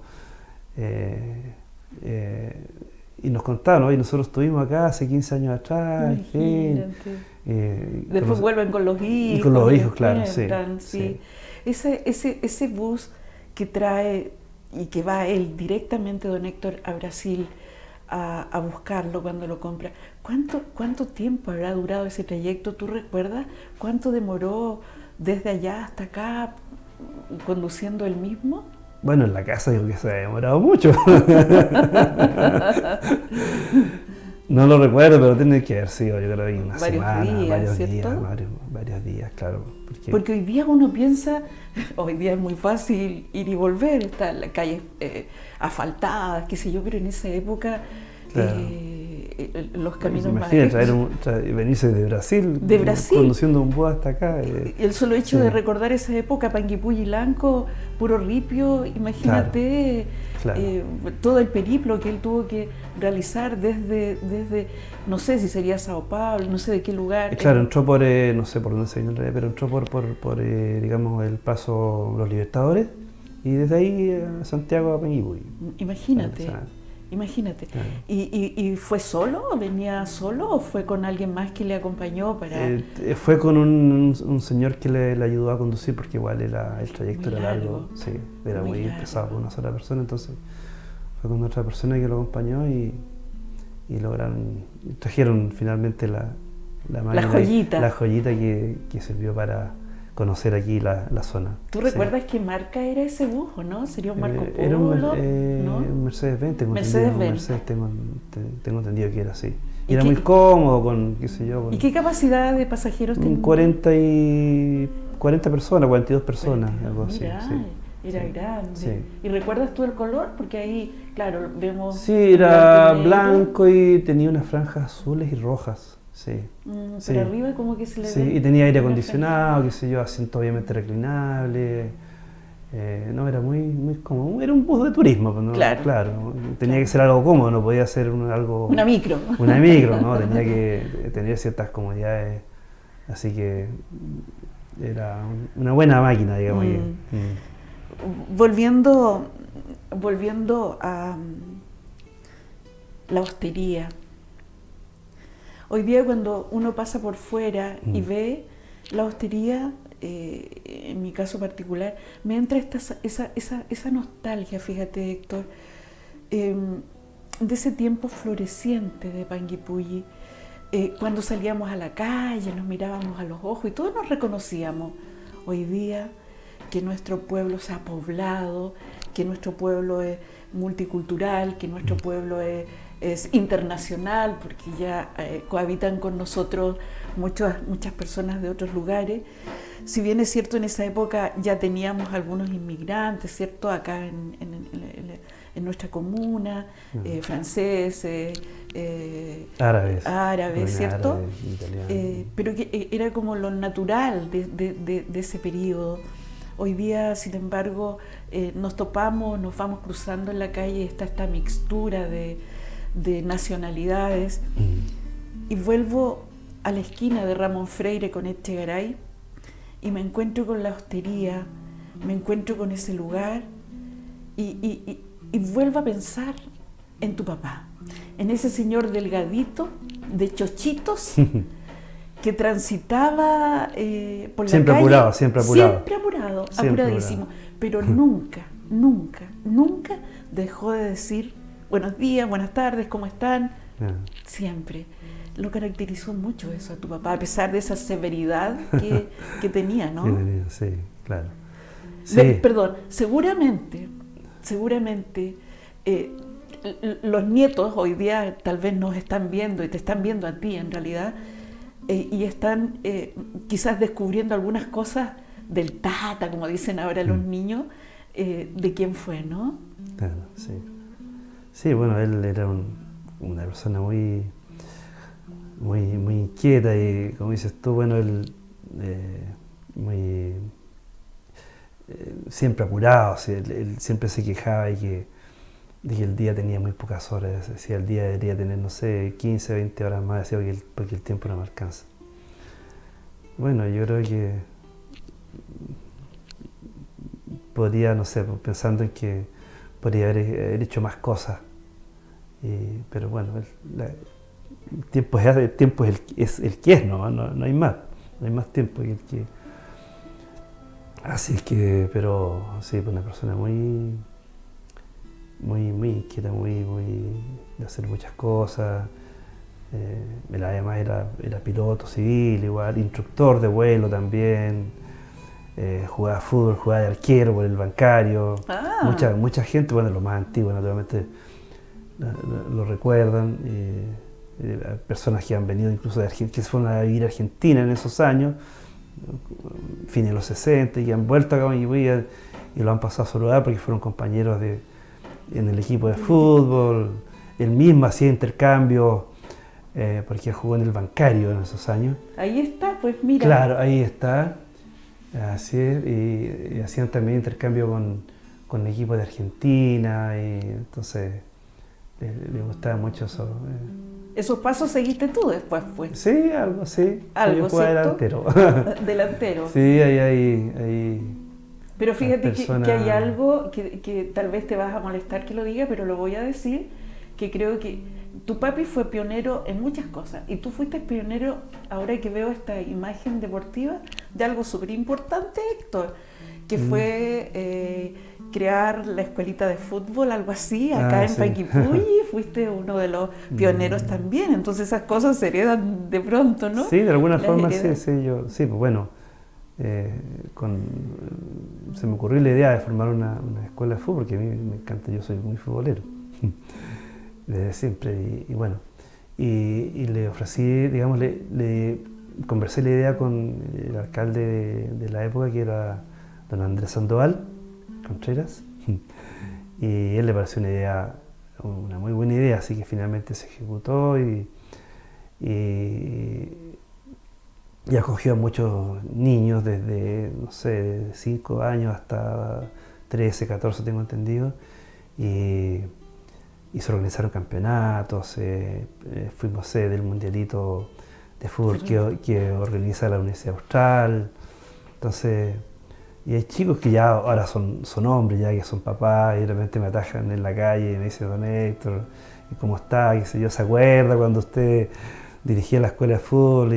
y nos contaban, ¿no? Y nosotros estuvimos acá hace 15 años atrás, en fin. Después vuelven con los hijos. Y con los hijos, claro, sí. Ese bus que trae y que va él directamente, don Héctor, a Brasil a buscarlo cuando lo compra. ¿Cuánto tiempo habrá durado ese trayecto? ¿Tú recuerdas cuánto demoró desde allá hasta acá conduciendo él mismo? Bueno, en la casa digo que se ha demorado mucho. No lo recuerdo, pero tiene que haber sido, yo creo que una semana, varios días, claro. Porque hoy día uno piensa, hoy día es muy fácil ir y volver, está la calle asfaltadas, qué sé yo, pero en esa época claro. Los caminos Imagínate venirse de Brasil, conduciendo un búho hasta acá. El solo hecho de recordar esa época, Panguipulli y Lanco, puro ripio, imagínate claro. todo el periplo que él tuvo que realizar desde no sé si sería Sao Paulo, no sé de qué lugar. Claro, entró por, no sé por dónde se vino en realidad, pero entró por digamos, el paso Los Libertadores y desde ahí a Santiago a Panguipulli. Imagínate. Imagínate. Claro. ¿Y fue solo? ¿Venía solo o fue con alguien más que le acompañó para...? Fue con un señor que le ayudó a conducir porque igual el trayecto era largo. Sí, era muy pesado por una sola persona, entonces fue con otra persona que lo acompañó y trajeron finalmente la joyita que sirvió para conocer aquí la zona. ¿Tú recuerdas qué marca era ese bus o no? ¿Sería un Marco Polo? Era ¿no? un Mercedes-Benz, tengo entendido que era así. Y era qué, muy cómodo con, qué sé yo... ¿Y qué capacidad de pasajeros tenía? 40 personas, 42 personas, algo así. Mira, sí. Era grande. Sí. ¿Y recuerdas tú el color? Porque ahí, claro, vemos... Sí, era blanco y tenía unas franjas azules y rojas. Sí. Pero arriba como que se le ve... y tenía aire acondicionado, qué sé yo, asiento obviamente reclinable. No, era muy cómodo. Era un bus de turismo, ¿no? Claro. Tenía que ser algo cómodo, no podía ser algo... Una micro. Una micro, ¿no? Tenía que tener ciertas comodidades. Así que era una buena máquina, digamos. Volviendo a la hostería. Hoy día cuando uno pasa por fuera y ve la hostería, en mi caso particular, me entra esa nostalgia, fíjate, Héctor, de ese tiempo floreciente de Panguipulli, cuando salíamos a la calle, nos mirábamos a los ojos y todos nos reconocíamos. Hoy día que nuestro pueblo se ha poblado, que nuestro pueblo es multicultural, que nuestro pueblo es internacional, porque ya cohabitan con nosotros muchas personas de otros lugares. Si bien es cierto, en esa época ya teníamos algunos inmigrantes, ¿cierto? Acá en nuestra comuna, franceses, árabes, ¿cierto? Pero que era como lo natural de ese periodo. Hoy día, sin embargo, nos vamos cruzando en la calle, está esta mixtura de nacionalidades, y vuelvo a la esquina de Ramón Freire con Echegaray y me encuentro con la hostería, me encuentro con ese lugar y vuelvo a pensar en tu papá, en ese señor delgadito, de chochitos, que transitaba por la calle. Siempre apurado, apuradísimo, pero nunca dejó de decir buenos días, buenas tardes, ¿cómo están? Siempre. Lo caracterizó mucho eso a tu papá, a pesar de esa severidad que tenía, ¿no? Sí, claro. Sí. Perdón, seguramente, los nietos hoy día tal vez nos están viendo y te están viendo a ti en realidad, y están quizás descubriendo algunas cosas del tata, como dicen ahora los niños, de quién fue, ¿no? Claro, sí. Sí, bueno, él era una persona muy inquieta y, como dices tú, bueno, él siempre apurado, o sea, él siempre se quejaba de que el día tenía muy pocas horas, decía el día debería tener, no sé, 15, 20 horas más, decía, porque el tiempo no me alcanza. Bueno, yo creo que podría, no sé, pensando en que podría haber hecho más cosas, pero bueno, el tiempo es el que es, no hay más tiempo que el que... Así que, pero sí, una persona muy inquieta, muy de hacer muchas cosas. Además era piloto civil, igual, instructor de vuelo también. jugaba fútbol, jugaba de arquero por el bancario. Ah. Mucha gente, bueno, los más antiguos naturalmente lo recuerdan. Personas que han venido incluso de Argentina, que se fueron a vivir a Argentina en esos años, fines de los 60, y han vuelto a Comayagüí y lo han pasado a saludar porque fueron compañeros en el equipo de fútbol. Él mismo hacía intercambios porque él jugó en el bancario en esos años. Ahí está, pues mira. Claro, ahí está. Así es, y hacían también intercambio con el equipo de Argentina, y entonces le gustaba mucho eso. Esos pasos seguiste tú después, pues. Sí, algo así. Algo, yo jugaba ¿cierto? delantero. Delantero. Sí, ahí. Pero fíjate persona... que hay algo que tal vez te vas a molestar que lo diga, pero lo voy a decir, que creo que tu papi fue pionero en muchas cosas y tú fuiste pionero, ahora que veo esta imagen deportiva, de algo súper importante, Héctor, que fue crear la escuelita de fútbol, algo así, acá en sí. Panguipulli, fuiste uno de los pioneros también, entonces esas cosas se heredan de pronto, ¿no? Sí, de alguna Las forma heredas. sí, pues bueno, se me ocurrió la idea de formar una escuela de fútbol, porque a mí me encanta, yo soy muy futbolero, desde siempre, y bueno, y le ofrecí, digamos, le conversé la idea con el alcalde de la época, que era don Andrés Sandoval Contreras, y él le pareció una muy buena idea, así que finalmente se ejecutó y acogió a muchos niños desde, no sé, de 5 años hasta 13, 14 tengo entendido, y se organizaron campeonatos, fuimos sede del mundialito de fútbol que organiza la Universidad Austral. Entonces, y hay chicos que ya ahora son hombres, ya que son papás, y de repente me atajan en la calle y me dicen: don Héctor, ¿cómo está? ¿Qué sé yo? ¿Se acuerda cuando usted dirigía la escuela de fútbol?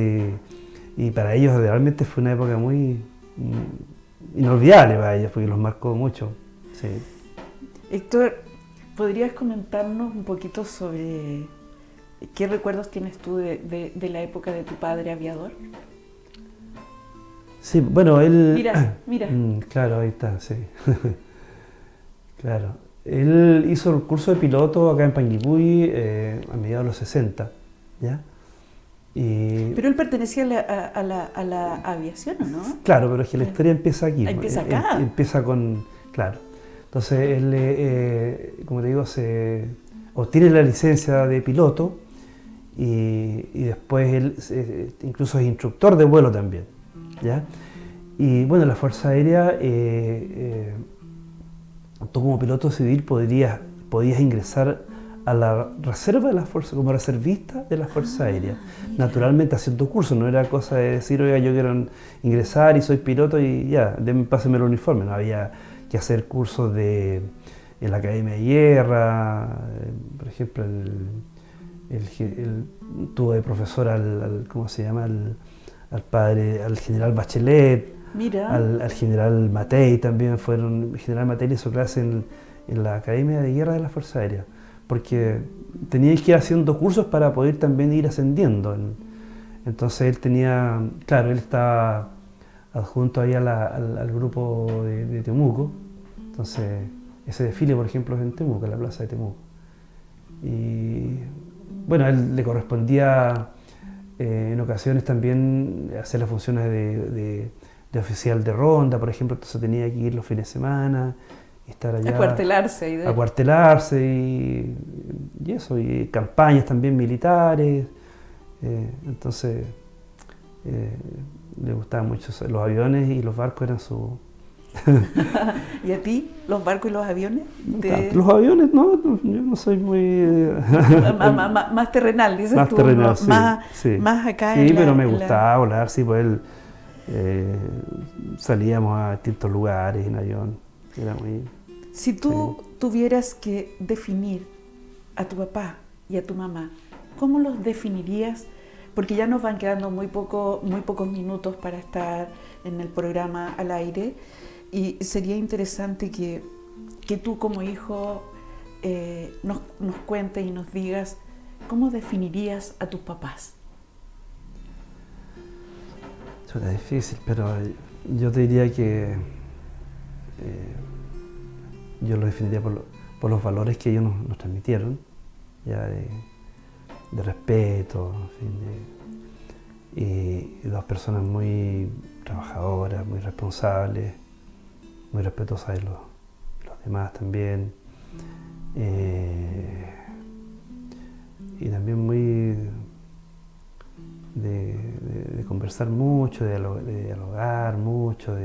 Y para ellos realmente fue una época muy inolvidable para ellos, porque los marcó mucho. Sí. Héctor, ¿podrías comentarnos un poquito sobre qué recuerdos tienes tú de la época de tu padre aviador? Sí, bueno, él... Mira. Claro, ahí está, sí. Claro. Él hizo el curso de piloto acá en Panguipulli a mediados de los 60, ¿ya? Pero él pertenecía a la aviación, ¿o no? Claro, pero es que la historia empieza aquí. Empieza acá. Empieza con... Claro. Entonces él, como te digo, se obtiene la licencia de piloto y después él incluso es instructor de vuelo también, ¿ya? Y bueno, la Fuerza Aérea, tú como piloto civil podías ingresar a la reserva de la Fuerza, como reservista de la Fuerza Aérea, naturalmente haciendo cursos, no era cosa de decir: oiga, yo quiero ingresar y soy piloto y ya, páseme el uniforme. No, había que hacer cursos en la Academia de Guerra, por ejemplo, tuvo de profesor ¿cómo se llama? Al general Bachelet. Mira. Al general Matei también el general Matei hizo clase en la Academia de Guerra de la Fuerza Aérea, porque tenía que ir haciendo cursos para poder también ir ascendiendo. Entonces él tenía, claro, él estaba adjunto ahí al grupo de Temuco, entonces ese desfile, por ejemplo, es en Temuco, en la plaza de Temuco. Y bueno, a él le correspondía en ocasiones también hacer las funciones de oficial de ronda, por ejemplo, entonces tenía que ir los fines de semana y estar allá. Acuartelarse. Y eso, y campañas también militares. Entonces le gustaban mucho los aviones y los barcos eran su... ¿Y a ti, los barcos y los aviones? Los aviones, no, yo no soy muy... más terrenal, dices más tú. Terrenal, ¿no? sí. Más acá sí, en la... pero me gustaba volar, sí, pues salíamos a distintos lugares en avión. Era muy... Si tú tuvieras que definir a tu papá y a tu mamá, ¿cómo los definirías? Porque ya nos van quedando muy pocos minutos para estar en el programa al aire, y sería interesante que tú como hijo nos cuentes y nos digas cómo definirías a tus papás. Suena difícil, pero Yo te diría que yo lo definiría por los valores que ellos nos transmitieron, ya de respeto, en fin, y dos personas muy trabajadoras, muy responsables, muy respetuosas de los demás también, y también muy de conversar mucho, de dialogar mucho,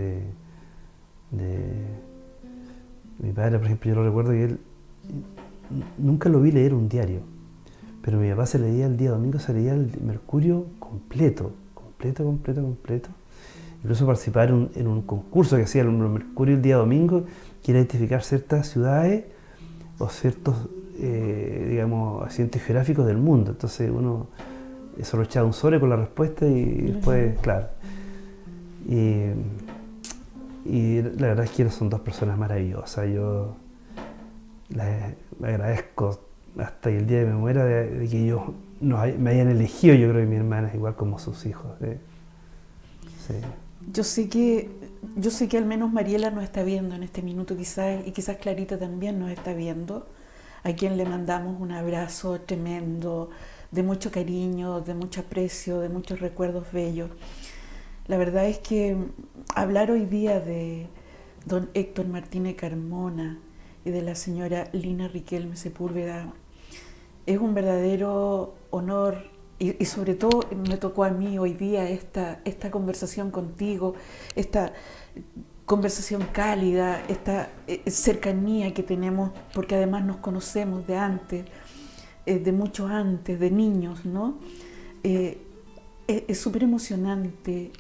mi padre, por ejemplo, yo lo recuerdo que él nunca lo vi leer un diario, pero mi papá se leía el día domingo, se leía el Mercurio completo. Incluso participar en un concurso que hacía el Mercurio el día domingo, que era identificar ciertas ciudades o ciertos, digamos, accidentes geográficos del mundo. Entonces uno solo echaba un sobre con la respuesta y después, claro. Y la verdad es que son dos personas maravillosas. Yo les agradezco hasta el día de mi muera de que ellos me hayan elegido. Yo creo que mi hermana es igual como sus hijos. Sí. Yo sé que al menos Mariela nos está viendo en este minuto quizás, y quizás Clarita también nos está viendo, a quien le mandamos un abrazo tremendo, de mucho cariño, de mucho aprecio, de muchos recuerdos bellos. La verdad es que hablar hoy día de don Héctor Martínez Carmona y de la señora Lina Riquelme Sepúlveda es un verdadero honor, y sobre todo me tocó a mí hoy día esta conversación contigo, esta conversación cálida, esta cercanía que tenemos, porque además nos conocemos de antes, de mucho antes, de niños, ¿no? Es súper emocionante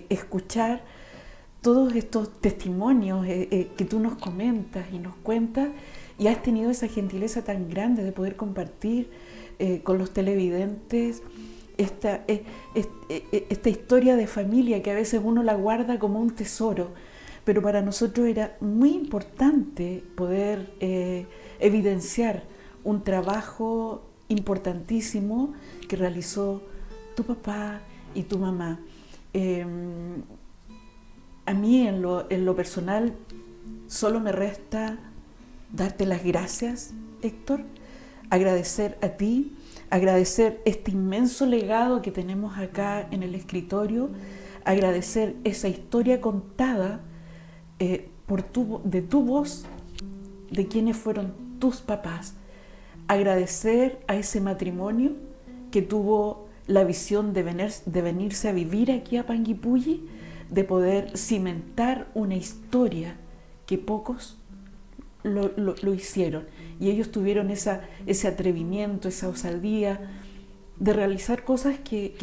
escuchar todos estos testimonios que tú nos comentas y nos cuentas, y has tenido esa gentileza tan grande de poder compartir con los televidentes esta historia de familia que a veces uno la guarda como un tesoro, pero para nosotros era muy importante poder evidenciar un trabajo importantísimo que realizó tu papá y tu mamá. A mí en lo personal solo me resta darte las gracias, Héctor, agradecer a ti, agradecer este inmenso legado que tenemos acá en el escritorio, agradecer esa historia contada de tu voz, de quienes fueron tus papás, agradecer a ese matrimonio que tuvo la visión de venirse a vivir aquí a Panguipulli, de poder cimentar una historia que pocos lo hicieron, y ellos tuvieron ese atrevimiento, esa osadía de realizar cosas que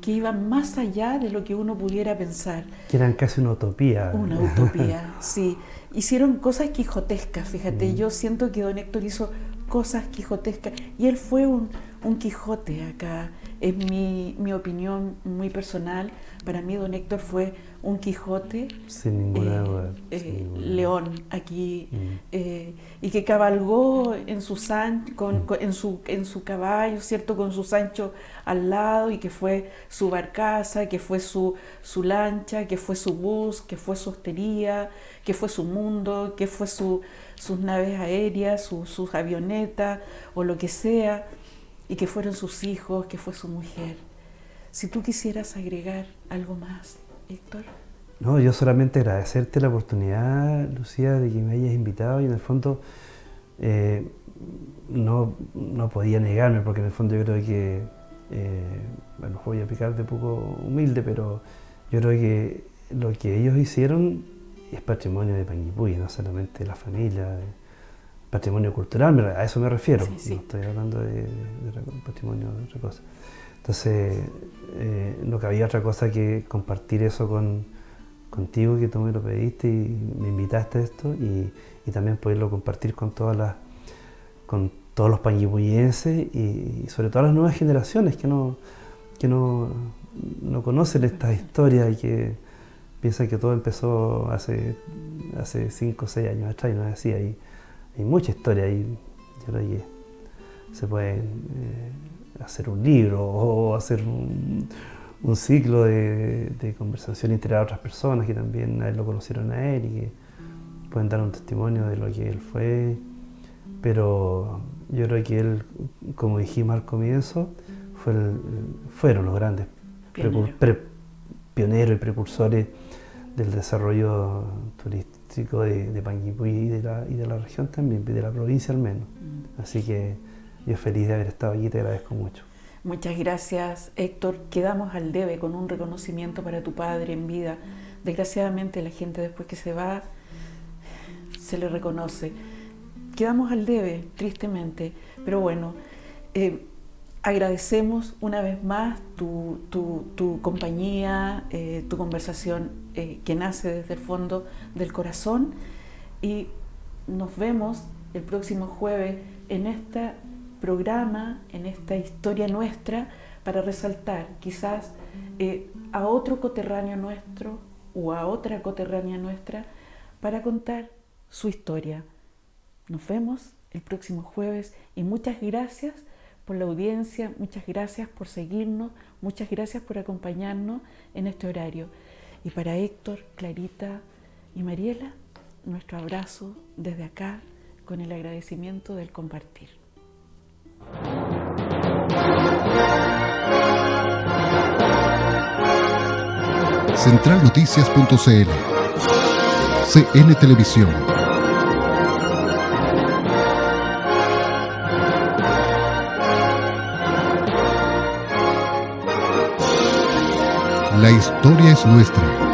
iban más allá de lo que uno pudiera pensar. Que eran casi una utopía. Una utopía, sí. Hicieron cosas quijotescas, fíjate. Yo siento que don Héctor hizo cosas quijotescas, y él fue un Quijote acá. Es mi opinión muy personal. Para mí don Héctor fue un Quijote, sin ninguna duda, león aquí, y que cabalgó en su caballo, ¿cierto? Con su Sancho al lado, y que fue su barcaza, que fue su lancha, que fue su bus, que fue su hostería, que fue su mundo, que fue sus naves aéreas, sus avionetas o lo que sea, y que fueron sus hijos, que fue su mujer. Si tú quisieras agregar algo más, Héctor. No, yo solamente agradecerte la oportunidad, Lucía, de que me hayas invitado, y en el fondo no podía negarme, porque en el fondo yo creo que, bueno, voy a picar de poco humilde, pero yo creo que lo que ellos hicieron es patrimonio de Panguipulli, no solamente de la familia, patrimonio cultural, a eso me refiero. Sí, sí. No estoy hablando de patrimonio de otra cosa. Entonces, no cabía otra cosa que compartir eso contigo, que tú me lo pediste y me invitaste a esto, y también poderlo compartir con todos los panguipullienses y sobre todo las nuevas generaciones que no conocen esta historia y que piensan que todo empezó hace 5 o 6 años atrás, y no es así. Hay mucha historia ahí. Yo creo que se puede hacer un libro o hacer un ciclo de conversación integrar a otras personas que también a él lo conocieron a él y que pueden dar un testimonio de lo que él fue. Pero yo creo que él, como dijimos al comienzo, fueron los grandes pioneros y precursores del desarrollo turístico de Panguipulli y de la región también, de la provincia al menos. Así que yo feliz de haber estado aquí, te agradezco mucho. Muchas gracias, Héctor. Quedamos al debe con un reconocimiento para tu padre en vida. Desgraciadamente la gente después que se va, se le reconoce. Quedamos al debe, tristemente, pero bueno, agradecemos una vez más tu compañía, tu conversación que nace desde el fondo del corazón, y nos vemos el próximo jueves en este programa, en esta historia nuestra, para resaltar quizás a otro coterráneo nuestro o a otra coterránea nuestra para contar su historia. Nos vemos el próximo jueves y muchas gracias por la audiencia, muchas gracias por seguirnos, muchas gracias por acompañarnos en este horario. Y para Héctor, Clarita y Mariela, nuestro abrazo desde acá con el agradecimiento del compartir. Centralnoticias.cl, CN Televisión. La historia es nuestra.